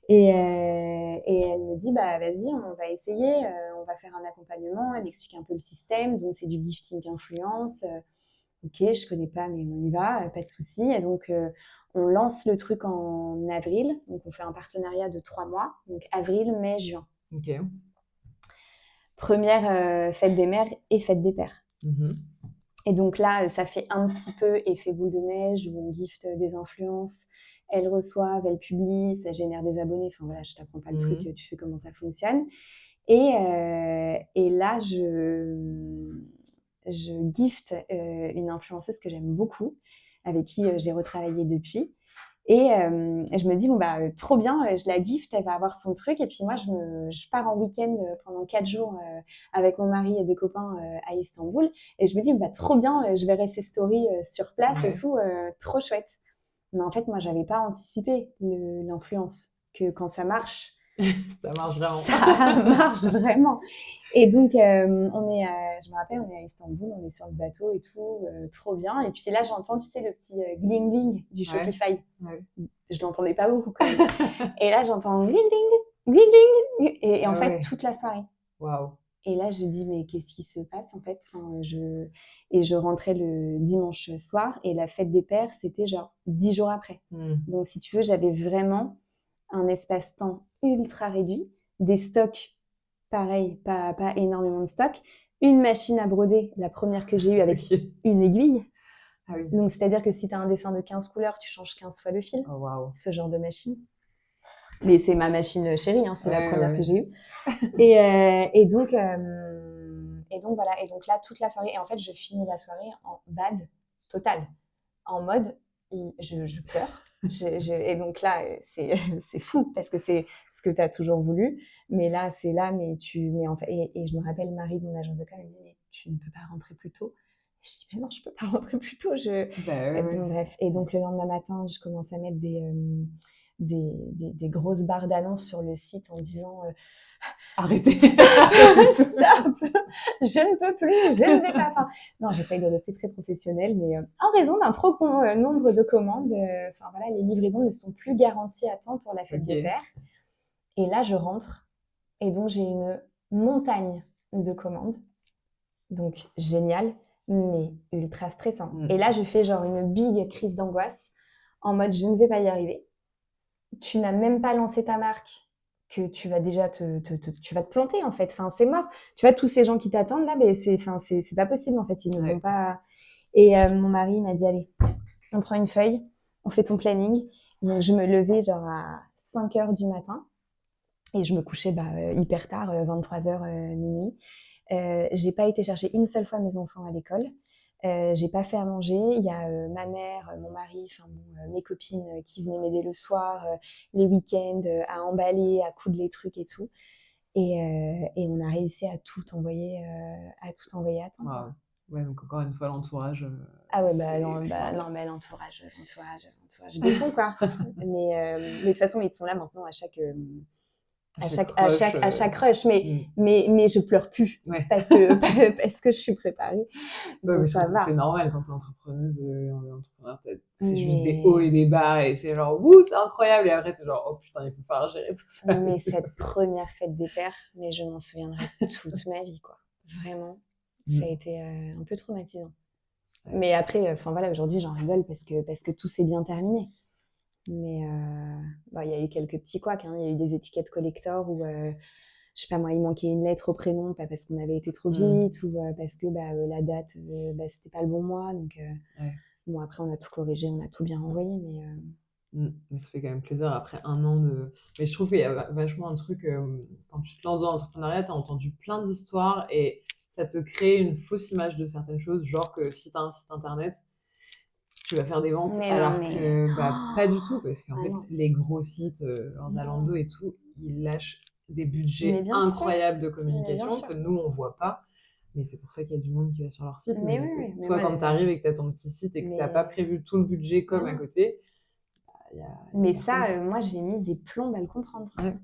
Et elle me dit, bah vas-y, on va essayer, on va faire un accompagnement. Elle m'explique un peu le système, donc c'est du gifting influence. Ok, je connais pas, mais on y va, pas de souci. Et donc, on lance le truc en avril. Donc, on fait un partenariat de 3 mois. Donc, avril, mai, juin. Ok. Première fête des mères et fête des pères. Et donc là, ça fait un petit peu effet boule de neige où on gift des influences, elles reçoivent, elles publient, ça génère des abonnés. Enfin voilà, je t'apprends pas le truc, tu sais comment ça fonctionne. Et là, je gift une influenceuse que j'aime beaucoup, avec qui j'ai retravaillé depuis. Et je me dis, bon, bah, trop bien, je la gift, elle va avoir son truc. Et puis moi, je pars en week-end pendant 4 jours avec mon mari et des copains à Istanbul. Et je me dis, bah, trop bien, je verrai ses stories sur place et tout, trop chouette. Mais en fait, moi, j'avais pas anticipé l'influence, que quand ça marche, ça marche vraiment. Ça marche vraiment. Et donc, je me rappelle, on est à Istanbul, on est sur le bateau et tout, trop bien. Et puis là, j'entends, tu sais, le petit gling-gling du Shopify. Je l'entendais pas beaucoup quand même. Et là, j'entends gling-gling, gling-gling. Et en fait, toute la soirée. Waouh. Et là, je dis, mais qu'est-ce qui se passe en fait, Et je rentrais le dimanche soir et la fête des pères, c'était genre 10 jours après. Donc, si tu veux, j'avais vraiment un espace-temps ultra réduit, des stocks, pareil, pas énormément de stocks, une machine à broder, la première que j'ai eue avec une aiguille. Ah oui. Donc, c'est-à-dire que si tu as un dessin de 15 couleurs, tu changes 15 fois le fil. Oh, wow. Ce genre de machine. Mais c'est ma machine chérie, hein, c'est la première que j'ai eue. Et donc voilà. Et donc là, toute la soirée, et en fait, je finis la soirée en bad total. En mode, je pleure. Et donc là, c'est fou parce que c'est ce que tu as toujours voulu. Mais là, c'est là, mais en fait, et je me rappelle, Marie de mon agence de com, elle me dit, mais tu ne peux pas rentrer plus tôt. Et je dis, mais non, je peux pas rentrer plus tôt. Bref. Et donc le lendemain matin, je commence à mettre des grosses barres d'annonces sur le site en disant arrêtez, stop, je ne peux plus, je ne vais pas. Enfin, non, j'essaye de rester très professionnelle, mais en raison d'un trop grand nombre de commandes, voilà, les livraisons ne sont plus garanties à temps pour la fête des pères. Et là, je rentre et donc j'ai une montagne de commandes, donc génial, mais ultra stressant. Et là, je fais genre une big crise d'angoisse en mode je ne vais pas y arriver. Tu n'as même pas lancé ta marque, que tu vas déjà tu vas te planter en fait. Enfin, c'est mort. Tu vois, tous ces gens qui t'attendent là, mais c'est pas possible en fait. Ils ne vont pas. Et mon mari m'a dit allez, on prend une feuille, on fait ton planning. Donc je me levais genre à 5h du matin et je me couchais hyper tard, 23h, minuit. J'ai pas été chercher une seule fois mes enfants à l'école. J'ai pas fait à manger. Il y a ma mère, mon mari, mes copines qui venaient m'aider le soir, les week-ends, à emballer, à coudre les trucs et tout. Et on a réussi à tout envoyer à temps. Wow. Ouais, donc encore une fois, l'entourage. Ah ouais, non, mais l'entourage béton, quoi. Mais de toute façon, ils sont là maintenant à chaque rush, mais je pleure plus parce que je suis préparée. Donc ça va. C'est normal quand t'es entrepreneuse, entrepreneur, c'est juste des hauts et des bas et c'est genre ouh, c'est incroyable, et après t'es genre oh putain, il faut falloir gérer tout ça. Mais cette première fête des pères, mais je m'en souviendrai toute ma vie, quoi. Vraiment, ça a été un peu traumatisant. Mais après, voilà, aujourd'hui j'en rigole parce que tout s'est bien terminé. Mais il y a eu quelques petits couacs, hein. Il y a eu des étiquettes collector où, je sais pas moi, il manquait une lettre au prénom, pas parce qu'on avait été trop vite, ou parce que la date, c'était pas le bon mois. Donc, Bon, après, on a tout corrigé, on a tout bien envoyé, mais... Mais ça fait quand même plaisir après 1 an de... Mais je trouve qu'il y a vachement un truc, quand tu te lances dans l'entrepreneuriat, t'as entendu plein d'histoires et ça te crée une fausse image de certaines choses, genre que si t'as un site internet, tu vas faire des ventes, Mais alors non, mais... que pas du tout, parce qu'en Ah fait, non. les gros sites, genre Non. Zalando et tout, ils lâchent des Mais budgets bien sûr. incroyables de Mais bien communication sûr. que nous, on voit pas. Mais c'est pour ça qu'il y a du monde qui va sur leur site. Mais Mais oui, du coup, oui. Mais toi, moi, quand tu arrives et que tu as ton petit site et que tu n'as pas mais... prévu tout le budget comme Mais à non. côté, il y a Mais personne. ça, moi, j'ai mis des plombs à le comprendre. Ouais.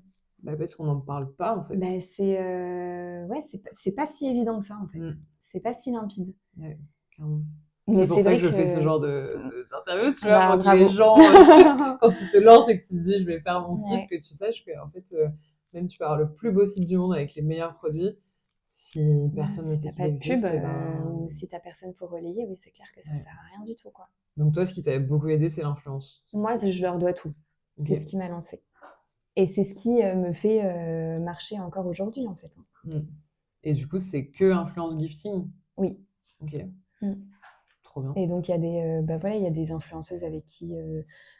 Bah, parce qu'on n'en parle pas, en fait. Bah, ouais, c'est pas si évident que ça, en fait. C'est pas si limpide. Ouais, clairement. Mais C'est pour ça vrai que je fais ce genre d'interview, tu vois, Bah, pour que bravo. les gens, quand tu te lances et que tu te dis je vais faire mon Ouais. site, que tu saches que en fait, même tu peux avoir le plus beau site du monde avec les meilleurs produits, si personne ne Si sait t'as qu'il pas de existe, pub, eh ben... ou si t'as personne pour relayer, oui, c'est clair que ça Ouais. sert à rien du tout, quoi. Donc toi, ce qui t'a beaucoup aidé, c'est l'influence. Moi, je leur dois tout. Ok. C'est ce qui m'a lancée. Et c'est ce qui me fait marcher encore aujourd'hui, en fait. Et du coup, c'est que influence gifting? Oui. Ok. Mm. Trop bien. Et donc, il y a il y a des influenceuses avec qui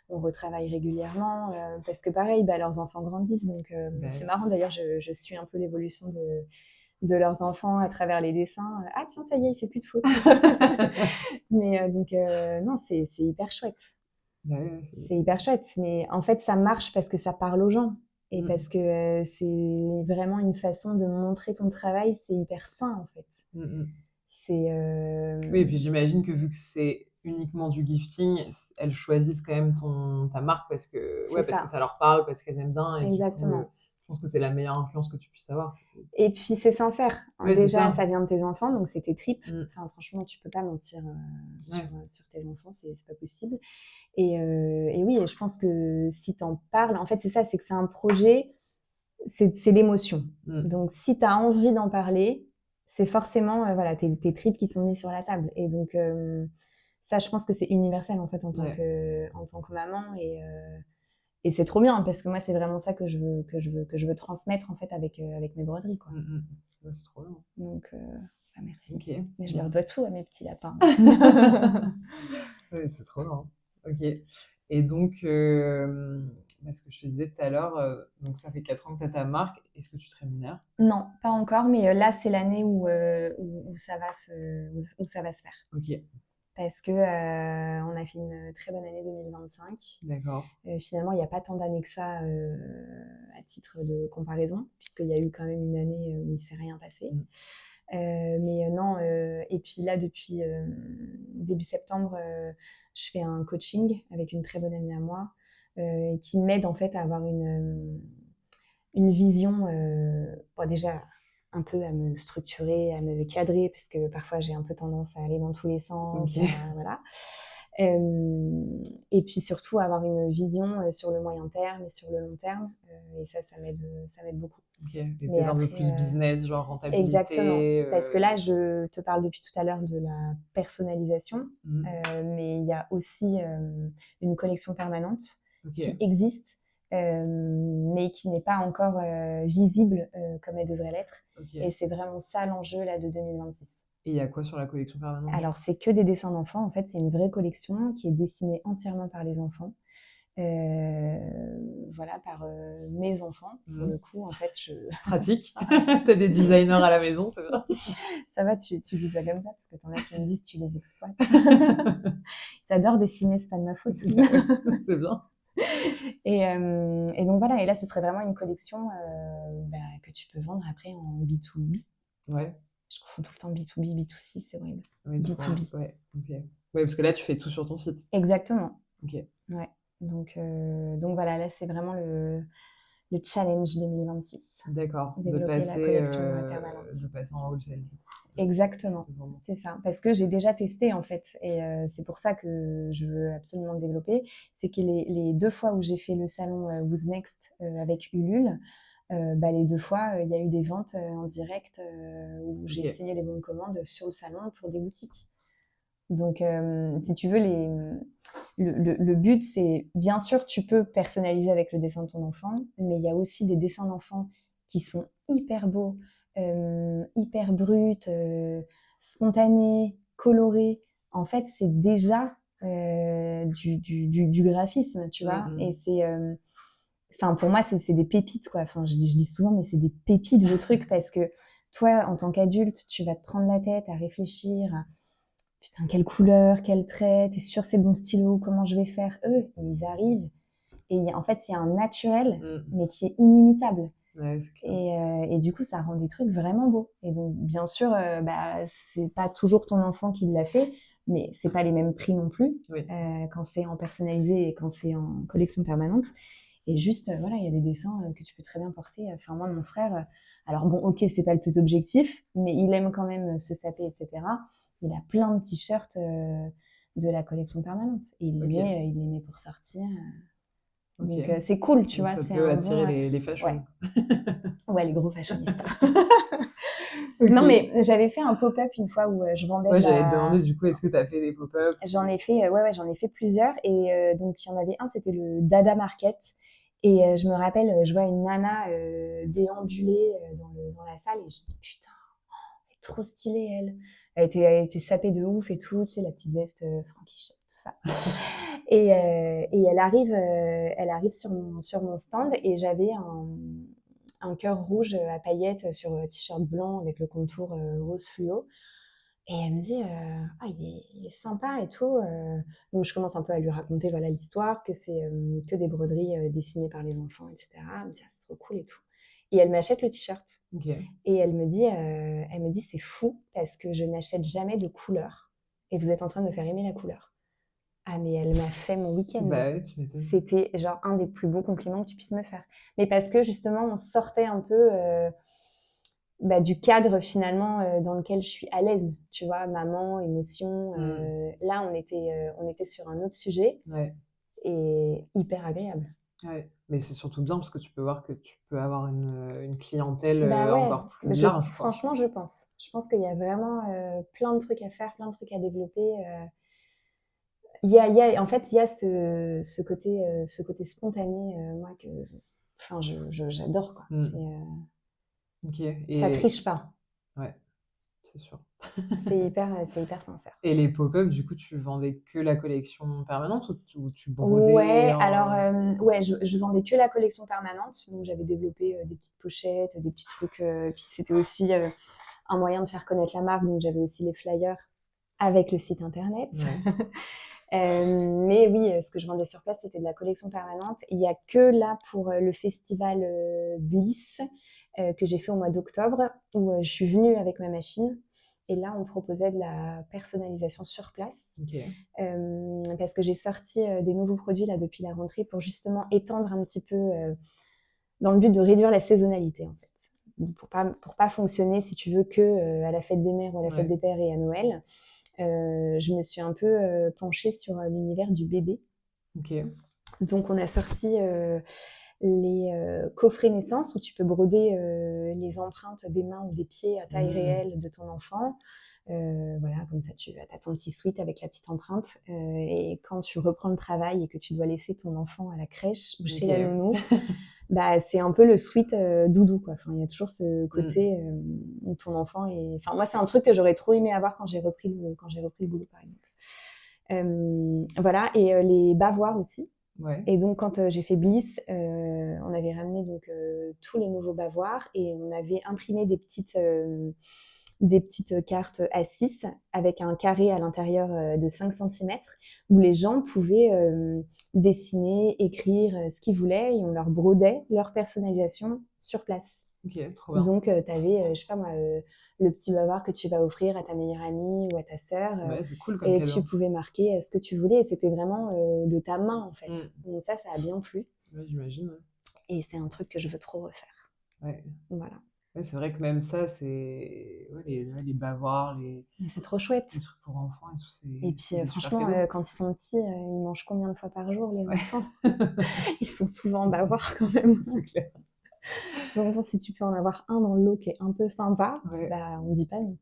on retravaille régulièrement, parce que pareil, leurs enfants grandissent. Donc, c'est marrant, d'ailleurs, je suis un peu l'évolution de leurs enfants à travers les dessins. Ah tiens, ça y est, il fait plus de fautes. Mais donc, non, c'est hyper chouette. Ouais, C'est hyper chouette. Mais en fait, ça marche parce que ça parle aux gens. Et parce que c'est vraiment une façon de montrer ton travail, c'est hyper sain, en fait. C'est... Oui, et puis j'imagine que vu que c'est uniquement du gifting, elles choisissent quand même ta marque parce que ça leur parle, parce qu'elles aiment bien. Et exactement. Du coup, je pense que c'est la meilleure influence que tu puisses avoir. Et puis c'est sincère. Ouais, déjà, ça vient de tes enfants, donc c'est tes tripes. Enfin, franchement, tu peux pas mentir sur tes enfants, c'est pas possible. Et oui, et je pense que si t'en parles, en fait, c'est ça, c'est que c'est un projet, c'est l'émotion. Donc, si t'as envie d'en parler, c'est forcément tes tripes qui sont mises sur la table. Et donc, ça, je pense que c'est universel, en fait, en tant que maman. Et c'est trop bien, parce que moi, c'est vraiment ça que je veux transmettre, en fait, avec mes broderies, quoi. Ouais, c'est trop bien. Donc, merci. Okay. Mais je leur dois tout à mes petits lapins. Ouais, c'est trop bien. Ok. Et donc, ce que je te disais tout à l'heure, donc ça fait 4 ans que tu as ta marque. Est-ce que tu te rémunères? Non, pas encore, mais là, c'est l'année où ça va se faire. Ok. Parce que on a fait une très bonne année 2025. D'accord. Finalement, il n'y a pas tant d'années que ça à titre de comparaison, puisqu'il y a eu quand même une année où il ne s'est rien passé. Mais non, et puis là, depuis début septembre, je fais un coaching avec une très bonne amie à moi qui m'aide en fait à avoir une vision, déjà un peu à me structurer, à me cadrer, parce que parfois j'ai un peu tendance à aller dans tous les sens. Okay. Voilà. Et puis surtout avoir une vision sur le moyen terme et sur le long terme. Et ça m'aide beaucoup. Ok, et peut-être un peu plus business, genre rentabilité. Exactement, parce que là, je te parle depuis tout à l'heure de la personnalisation, mais il y a aussi une collection permanente qui existe, mais qui n'est pas encore visible comme elle devrait l'être. Et c'est vraiment ça l'enjeu là, de 2026. Et il y a quoi sur la collection permanente? Alors, c'est que des dessins d'enfants. En fait, c'est une vraie collection qui est dessinée entièrement par les enfants. Par mes enfants, pour le coup, en fait, pratique. T'as des designers à la maison, c'est vrai. Ça va, tu dis ça comme ça, parce que t'en as qui me disent tu les exploites. Ils adorent dessiner, c'est pas de ma faute. C'est bien. Et donc voilà, et là, ce serait vraiment une collection que tu peux vendre après en B2B. Ouais. Je confonds tout le temps B2B, B2C, c'est horrible. Ouais, B2B. Ouais, ok. Ouais, parce que là, tu fais tout sur ton site. Exactement. Ok. Ouais. Donc voilà, là, c'est vraiment le challenge 2026. D'accord. Développer la collection permanente. De passer en wholesale. Exactement, c'est ça. Parce que j'ai déjà testé, en fait. Et c'est pour ça que je veux absolument le développer. C'est que les 2 fois où j'ai fait le salon Who's Next avec Ulule, les 2 fois, il y a eu des ventes en direct où j'ai signé les bons de commande sur le salon pour des boutiques. Donc, si tu veux, le but, c'est, bien sûr, tu peux personnaliser avec le dessin de ton enfant, mais il y a aussi des dessins d'enfants qui sont hyper beaux, hyper bruts, spontanés, colorés. En fait, c'est déjà du graphisme, tu vois. Et c'est... Enfin, pour moi, c'est des pépites, quoi. Enfin, je dis souvent, mais c'est des pépites, vos trucs, parce que toi, en tant qu'adulte, tu vas te prendre la tête à réfléchir à putain, quelle couleur, quel trait, t'es sûr c'est bon stylo, comment je vais faire? Eux, ils arrivent. Et en fait, il y a un naturel, mais qui est inimitable. Ouais, c'est clair. Et du coup, ça rend des trucs vraiment beaux. Et donc, bien sûr, c'est pas toujours ton enfant qui l'a fait, mais c'est pas les mêmes prix non plus Oui. quand c'est en personnalisé et quand c'est en collection permanente. Et juste, voilà, il y a des dessins que tu peux très bien porter. Enfin, moi, mon frère, alors bon, ok, c'est pas le plus objectif, mais il aime quand même se saper, etc. Il a plein de t-shirts de la collection permanente. Et il les met pour sortir. Donc, c'est cool, tu vois. Ça c'est peut un attirer bon, les fashions. Ouais, les gros fashionistas. Non, mais j'avais fait un pop-up une fois où je vendais Ouais, j'allais te demander, du coup, est-ce que tu as fait des pop-up? J'en ai fait, j'en ai fait plusieurs. Et donc, il y en avait un, c'était le Dada Market. Et je me rappelle, je vois une nana déambuler dans la salle et je dis putain, elle est trop stylée, elle. Elle était sapée de ouf et tout, tu sais, la petite veste franquichette, tout ça. Et elle arrive sur mon stand et j'avais un cœur rouge à paillettes sur t-shirt blanc avec le contour rose fluo. Et elle me dit, il est sympa et tout. Donc je commence un peu à lui raconter voilà l'histoire, que c'est que des broderies dessinées par les enfants, etc. Elle me dit, c'est trop cool et tout. Et elle m'achète le t-shirt. Et elle me dit, c'est fou parce que je n'achète jamais de couleur. Et vous êtes en train de me faire aimer la couleur. Ah, mais elle m'a fait mon week-end. Bah ouais, tu m'étonnes. C'était genre un des plus beaux compliments que tu puisses me faire. Mais parce que justement, on sortait un peu du cadre finalement dans lequel je suis à l'aise. Tu vois, maman, émotion. Là, on était sur un autre sujet et hyper agréable. Ouais, mais c'est surtout bien parce que tu peux voir que tu peux avoir une clientèle Bah ouais, encore plus large, quoi. franchement, je pense. Je pense qu'il y a vraiment plein de trucs à faire, plein de trucs à développer. En fait, il y a ce côté spontané, moi, que j'adore, quoi. Ça triche pas. Ouais, c'est sûr. C'est hyper sincère. Et les pop-up, du coup, tu vendais que la collection permanente ou tu brodais Ouais, alors, je vendais que la collection permanente. Donc, j'avais développé des petites pochettes, des petits trucs. Puis, c'était aussi un moyen de faire connaître la marque. Donc, j'avais aussi les flyers avec le site internet. Ouais. Mais oui, ce que je vendais sur place, c'était de la collection permanente. Il n'y a que là pour le festival Bliss que j'ai fait au mois d'octobre, où je suis venue avec ma machine. Et là, on proposait de la personnalisation sur place. Parce que j'ai sorti des nouveaux produits là, depuis la rentrée pour justement étendre un petit peu dans le but de réduire la saisonnalité, en fait. Pour pas fonctionner, si tu veux, que à la fête des mères ou à la fête des pères et à Noël. Je me suis un peu penchée sur l'univers du bébé. Donc, on a sorti les coffrets naissance où tu peux broder les empreintes des mains ou des pieds à taille réelle de ton enfant. Voilà, comme ça, tu as ton petit sweat avec la petite empreinte. Et quand tu reprends le travail et que tu dois laisser ton enfant à la crèche ou chez la nounou, c'est un peu le sweat doudou, quoi. Enfin, il y a toujours ce côté où ton enfant est... Enfin, moi, c'est un truc que j'aurais trop aimé avoir quand j'ai repris le boulot, par exemple. Voilà, et les bavoirs aussi. Et donc, quand j'ai fait Bliss, on avait ramené donc, tous les nouveaux bavoirs et on avait imprimé des petites cartes A6 avec un carré à l'intérieur de 5 cm où les gens pouvaient dessiner, écrire ce qu'ils voulaient et on leur brodait leur personnalisation sur place. Trop bien. Donc, tu avais, je sais pas moi, le petit bavard que tu vas offrir à ta meilleure amie ou à ta sœur. C'est cool comme et cadeau. tu pouvais marquer ce que tu voulais et c'était vraiment de ta main en fait. Donc ça a bien plu. Ouais, j'imagine. Et c'est un truc que je veux trop refaire. Voilà. Ouais, c'est vrai que même ça, c'est les bavoirs, Mais c'est trop chouette. les trucs pour enfants et tout. Et puis franchement, quand ils sont petits, ils mangent combien de fois par jour les enfants? Ils sont souvent bavards quand même. C'est clair. Donc bon, si tu peux en avoir un dans le lot qui est un peu sympa, on dit pas non.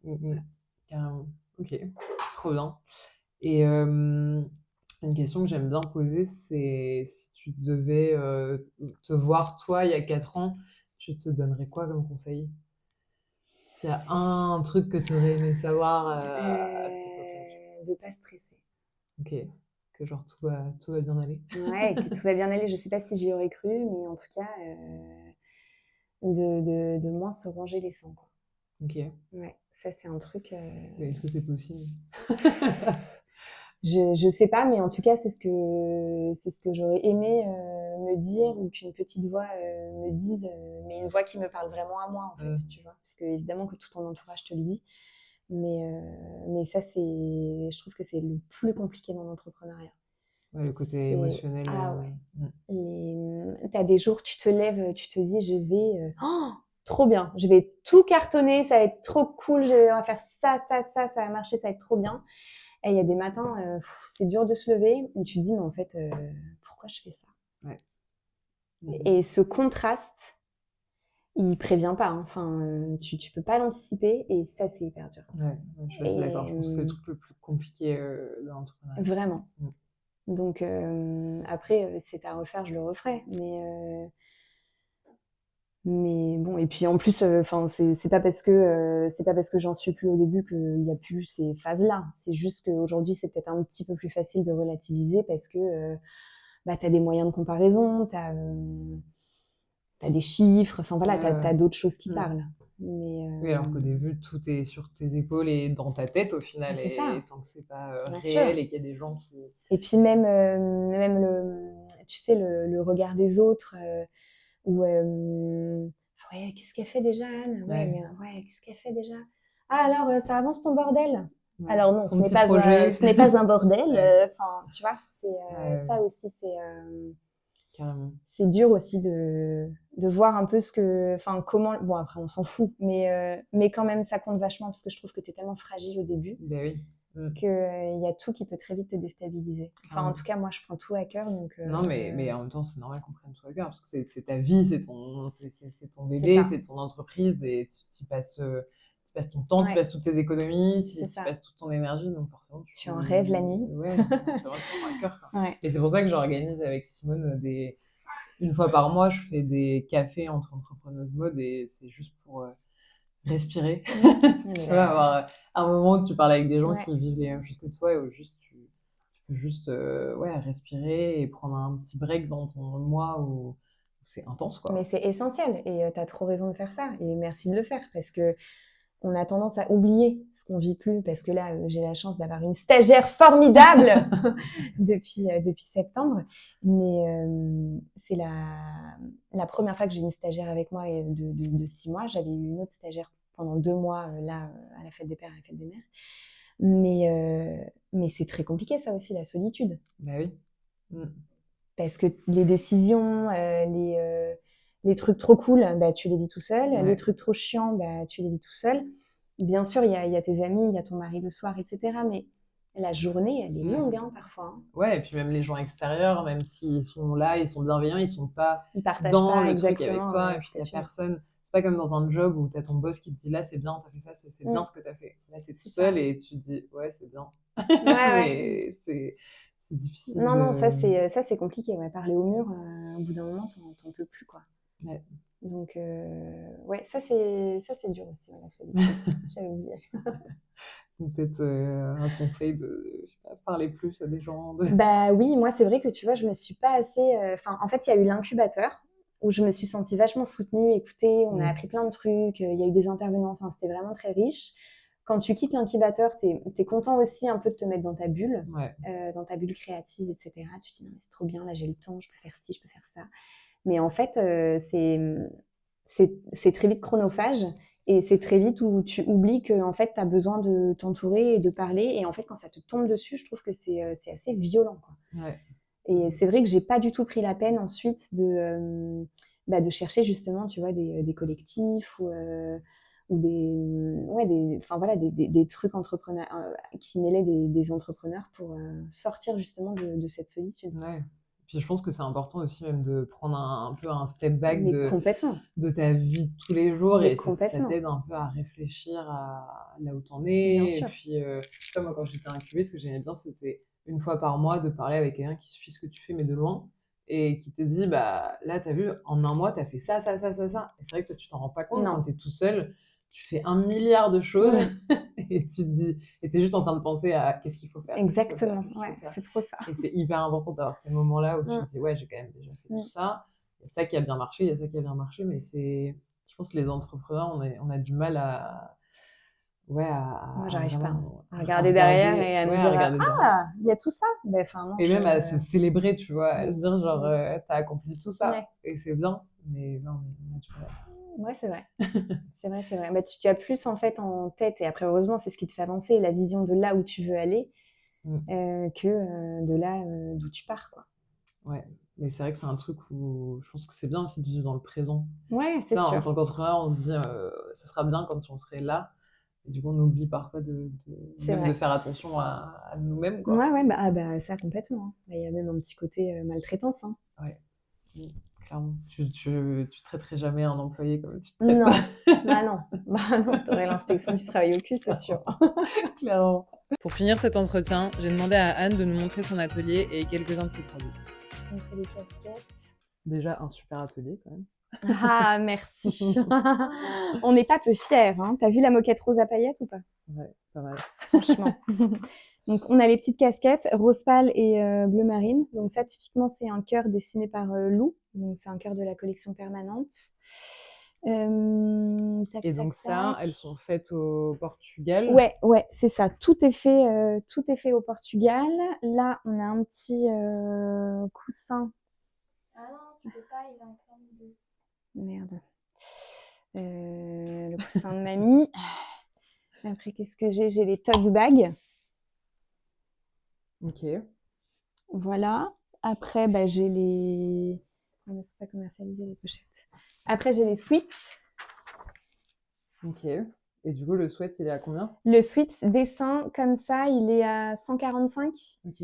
Carrément. Ok, trop bien. Et une question que j'aime bien poser, c'est si tu devais te voir toi il y a 4 ans, tu te donnerais quoi comme conseil? S'il y a un truc que tu aurais aimé savoir à cette époque-là. De pas stresser. Ok. que genre tout va bien aller. Ouais, que tout va bien aller. Je sais pas si j'y aurais cru, mais en tout cas, de moins se ronger les sangs, quoi. Ok. Ouais, ça c'est un truc. Mais est-ce que c'est possible? Je sais pas, mais en tout cas, c'est ce que j'aurais aimé me dire ou qu'une petite voix me dise, mais une voix qui me parle vraiment à moi, en fait, tu vois. Parce que évidemment que tout ton entourage te le dit, mais ça, je trouve que c'est le plus compliqué dans l'entrepreneuriat. Ouais, le côté émotionnel. Ah ouais. T'as des jours, tu te lèves, tu te dis, je vais... trop bien, je vais tout cartonner, ça va être trop cool, on va faire ça va marcher, ça va être trop bien. Et il y a des matins, c'est dur de se lever, et tu te dis, mais en fait, pourquoi je fais ça? Ouais. Et ce contraste, il prévient pas, hein. Enfin, tu peux pas l'anticiper, et ça, c'est hyper dur. Ouais, je suis assez d'accord. Je pense que c'est le truc le plus compliqué dans l'entrepreneuriat. Vraiment. Donc, après, c'est à refaire, je le referai. Mais bon, et puis en plus, c'est pas parce que j'en suis plus au début qu'il y a plus ces phases-là. C'est juste qu'aujourd'hui, c'est peut-être un petit peu plus facile de relativiser parce que tu as des moyens de comparaison, tu as des chiffres, enfin voilà, tu as d'autres choses qui parlent. Mais, oui, alors qu'au début, tout est sur tes épaules et dans ta tête au final. C'est ça. Et tant que c'est pas réel sûr. et qu'il y a des gens qui. Et puis même tu sais, le regard des autres, ou ouais, qu'est-ce qu'elle fait déjà, Anne? Ouais, qu'est-ce qu'elle fait déjà? Ah, alors, ça avance ton bordel? Ouais. Alors non, Ton ce n'est petit pas projet. ce n'est pas un bordel. Ouais. Enfin, tu vois, ça aussi, Carrément. c'est dur aussi de voir un peu comment. Bon, après, on s'en fout, mais quand même, ça compte vachement parce que je trouve que tu es tellement fragile au début. Ben oui. Qu'il y a tout qui peut très vite te déstabiliser. Enfin, en tout cas, moi, je prends tout à cœur. Donc, non, mais en même temps, c'est normal qu'on prenne tout à cœur parce que c'est ta vie, c'est ton bébé, c'est ton entreprise et tu passes ton temps, tu passes toutes tes économies, tu passes toute ton énergie. Donc, forcément, tu en rêves la nuit. Ouais, c'est vrai que ça prend à cœur. Et c'est pour ça que j'organise avec Simone une fois par mois, je fais des cafés entre entrepreneuses mode et c'est juste pour respirer. Tu vois, avoir un moment où tu parles avec des gens qui vivent les mêmes choses que toi et où juste tu peux juste respirer et prendre un petit break dans ton mois où c'est intense, quoi. Mais c'est essentiel et tu as trop raison de faire ça et merci de le faire parce que on a tendance à oublier ce qu'on vit plus parce que là, j'ai la chance d'avoir une stagiaire formidable depuis septembre. Mais c'est la première fois que j'ai une stagiaire avec moi de 6 mois. J'avais eu une autre stagiaire pendant 2 mois, là, à la fête des pères, à la fête des mères. Mais c'est très compliqué, ça aussi, la solitude. Bah oui. Parce que les décisions, les trucs trop cool, bah, tu les vis tout seul. Les trucs trop chiants, bah, tu les vis tout seul. Bien sûr, il y a tes amis, il y a ton mari le soir, etc. Mais la journée, elle est longue, hein, parfois. Hein. Ouais, et puis même les gens extérieurs, même s'ils sont là, ils sont bienveillants, ils sont pas dans le truc avec toi. Et puis il y a personne. C'est pas comme dans un job où t'as ton boss qui te dit là, c'est bien, t'as fait ça, c'est bien ce que t'as fait. Là, t'es tout seul et tu te dis ouais, c'est bien. Mais c'est difficile. Non, ça c'est compliqué. Ouais. Parler au mur, au bout d'un moment, t'en peux plus, quoi. Ouais. Donc ouais, ça c'est dur aussi. Voilà, j'avais oublié. Peut-être un conseil de parler plus à des gens. Bah oui, moi c'est vrai que tu vois, je me suis pas assez. En fait, il y a eu l'incubateur où je me suis sentie vachement soutenue, écoutée. On a appris plein de trucs. Il y a eu des intervenants. Enfin, c'était vraiment très riche. Quand tu quittes l'incubateur, t'es content aussi un peu de te mettre dans ta bulle, dans ta bulle créative, etc. Tu te dis non mais c'est trop bien, là j'ai le temps, je peux faire ci, je peux faire ça. Mais en fait, c'est très vite chronophage. Et c'est très vite où tu oublies que en fait, tu as besoin de t'entourer et de parler. Et en fait, quand ça te tombe dessus, je trouve que c'est assez violent, quoi. Ouais. Et c'est vrai que j'ai pas du tout pris la peine ensuite de chercher justement, tu vois, des collectifs ou des trucs entrepreneurs qui mêlaient des entrepreneurs pour sortir justement de cette solitude. Ouais. Puis je pense que c'est important aussi même de prendre un peu un step back de ta vie de tous les jours et ça t'aide un peu à réfléchir à là où t'en es. Bien et sûr. Puis moi quand j'étais incubée, ce que j'aimais bien c'était une fois par mois de parler avec quelqu'un qui suit ce que tu fais mais de loin et qui te dit bah là t'as vu en un mois t'as fait ça. Et c'est vrai que toi tu t'en rends pas compte quand t'es tout seul. tu fais 1 milliard de choses et tu te dis, et t'es juste en train de penser à qu'est-ce qu'il faut faire. Exactement, c'est trop ça. Et c'est hyper important d'avoir ces moments-là où tu te dis, ouais, j'ai quand même déjà fait tout ça. Il y a ça qui a bien marché, il y a ça qui a bien marché, mais je pense que les entrepreneurs, on a du mal à. Ouais, Moi, j'arrive pas à regarder derrière et à me dire, ah, il y a tout ça. Ben, non, et même à se célébrer, tu vois, à se dire, genre, t'as accompli tout ça. Et c'est bien, mais non, on a du mal. Ouais, c'est vrai. C'est vrai. Bah, tu as plus en fait en tête, et après, heureusement, c'est ce qui te fait avancer, la vision de là où tu veux aller, que de là d'où tu pars, quoi. Ouais, mais c'est vrai que c'est un truc où je pense que c'est bien aussi de vivre dans le présent. Ouais, c'est sûr. En tant qu'entrepreneur, on se dit, ça sera bien quand on serait là. Et du coup, on oublie parfois de faire attention à nous-mêmes, quoi. Ouais, bah, ça, complètement. Il y a même un petit côté maltraitance. Hein. Ouais, clairement. Tu traiterais jamais un employé comme tu te traites. Non. Non, t'aurais l'inspection du travail au cul, c'est sûr. Clairement. Pour finir cet entretien, j'ai demandé à Anne de nous montrer son atelier et quelques-uns de ses produits. Montrer des casquettes. Déjà, un super atelier, quand même. Ah, merci. On n'est pas peu fiers. Hein. T'as vu la moquette rose à paillettes ou pas? Ouais, pas mal. Franchement. Donc, on a les petites casquettes rose pâle et bleu marine. Donc, ça, typiquement, c'est un cœur dessiné par Lou. Donc, c'est un cœur de la collection permanente. Et donc, elles sont faites au Portugal? Ouais, c'est ça. Tout est fait au Portugal. Là, on a un petit coussin. Ah non, tu peux pas, il est en plein milieu. Merde. Le coussin de mamie. Après, qu'est-ce que j'ai? J'ai les tote bags. Ok. Voilà. Après, j'ai les... On ne sait pas commercialiser les pochettes. Après, j'ai les sweats. Ok. Et du coup, le sweat, il est à combien? Le sweat dessin, comme ça, il est à 145. Ok.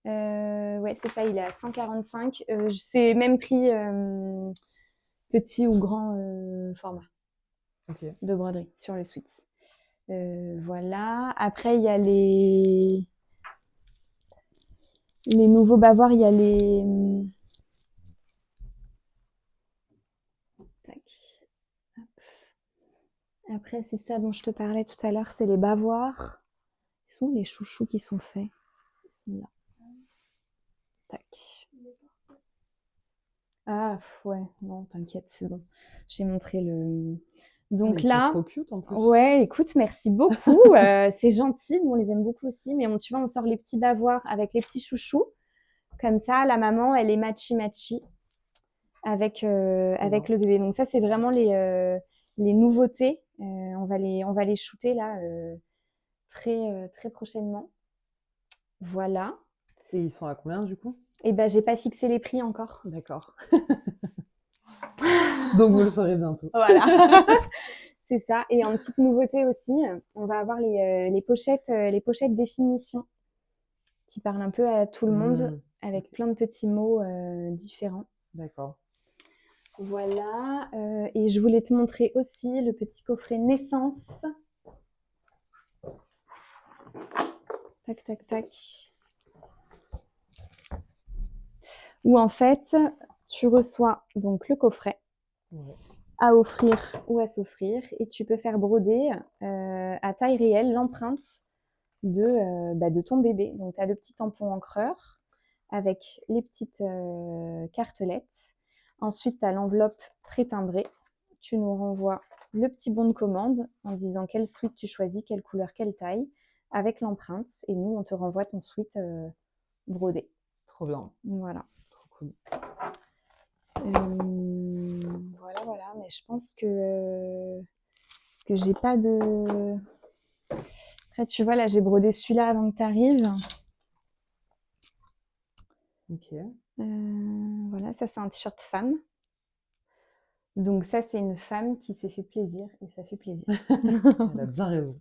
Ouais, c'est ça, il est à 145. C'est même prix petit ou grand format de broderie sur le sweat. Voilà. Après, il y a les nouveaux bavoirs, il y a les... Tac. Hop. Après, c'est ça dont je te parlais tout à l'heure, c'est les bavoirs. Ils sont les chouchous qui sont faits. Ils sont là. Tac. Ah, ouais, non, t'inquiète, c'est bon. J'ai montré le... Donc là... Ils sont trop cute, en plus. Ouais, écoute, merci beaucoup. C'est gentil, nous, on les aime beaucoup aussi. Mais tu vois, on sort les petits bavoirs avec les petits chouchous. Comme ça, la maman, elle est matchy-matchy avec le bébé. Donc ça, c'est vraiment les nouveautés. On va les shooter là très, très prochainement. Voilà. Et ils sont à combien, du coup? Et ben, j'ai pas fixé les prix encore. D'accord. Donc, vous le saurez bientôt. Voilà. C'est ça. Et en petite nouveauté aussi, on va avoir les pochettes définition qui parlent un peu à tout le monde avec plein de petits mots différents. D'accord. Voilà. Et je voulais te montrer aussi le petit coffret naissance. Tac, tac, tac. Où en fait, tu reçois donc le coffret à offrir ou à s'offrir et tu peux faire broder à taille réelle l'empreinte de ton bébé. Donc, tu as le petit tampon encreur avec les petites cartelettes. Ensuite, tu as l'enveloppe pré-timbrée. Tu nous renvoies le petit bon de commande en disant quelle suite tu choisis, quelle couleur, quelle taille, avec l'empreinte. Et nous, on te renvoie ton suite brodé. Trop bien. Voilà. Trop cool. Voilà. Mais je pense que... parce que j'ai pas de... Après, tu vois, là, j'ai brodé celui-là avant que tu arrives. Ok. Voilà, ça, c'est un t-shirt femme. Donc ça, c'est une femme qui s'est fait plaisir et ça fait plaisir. Elle a bien raison.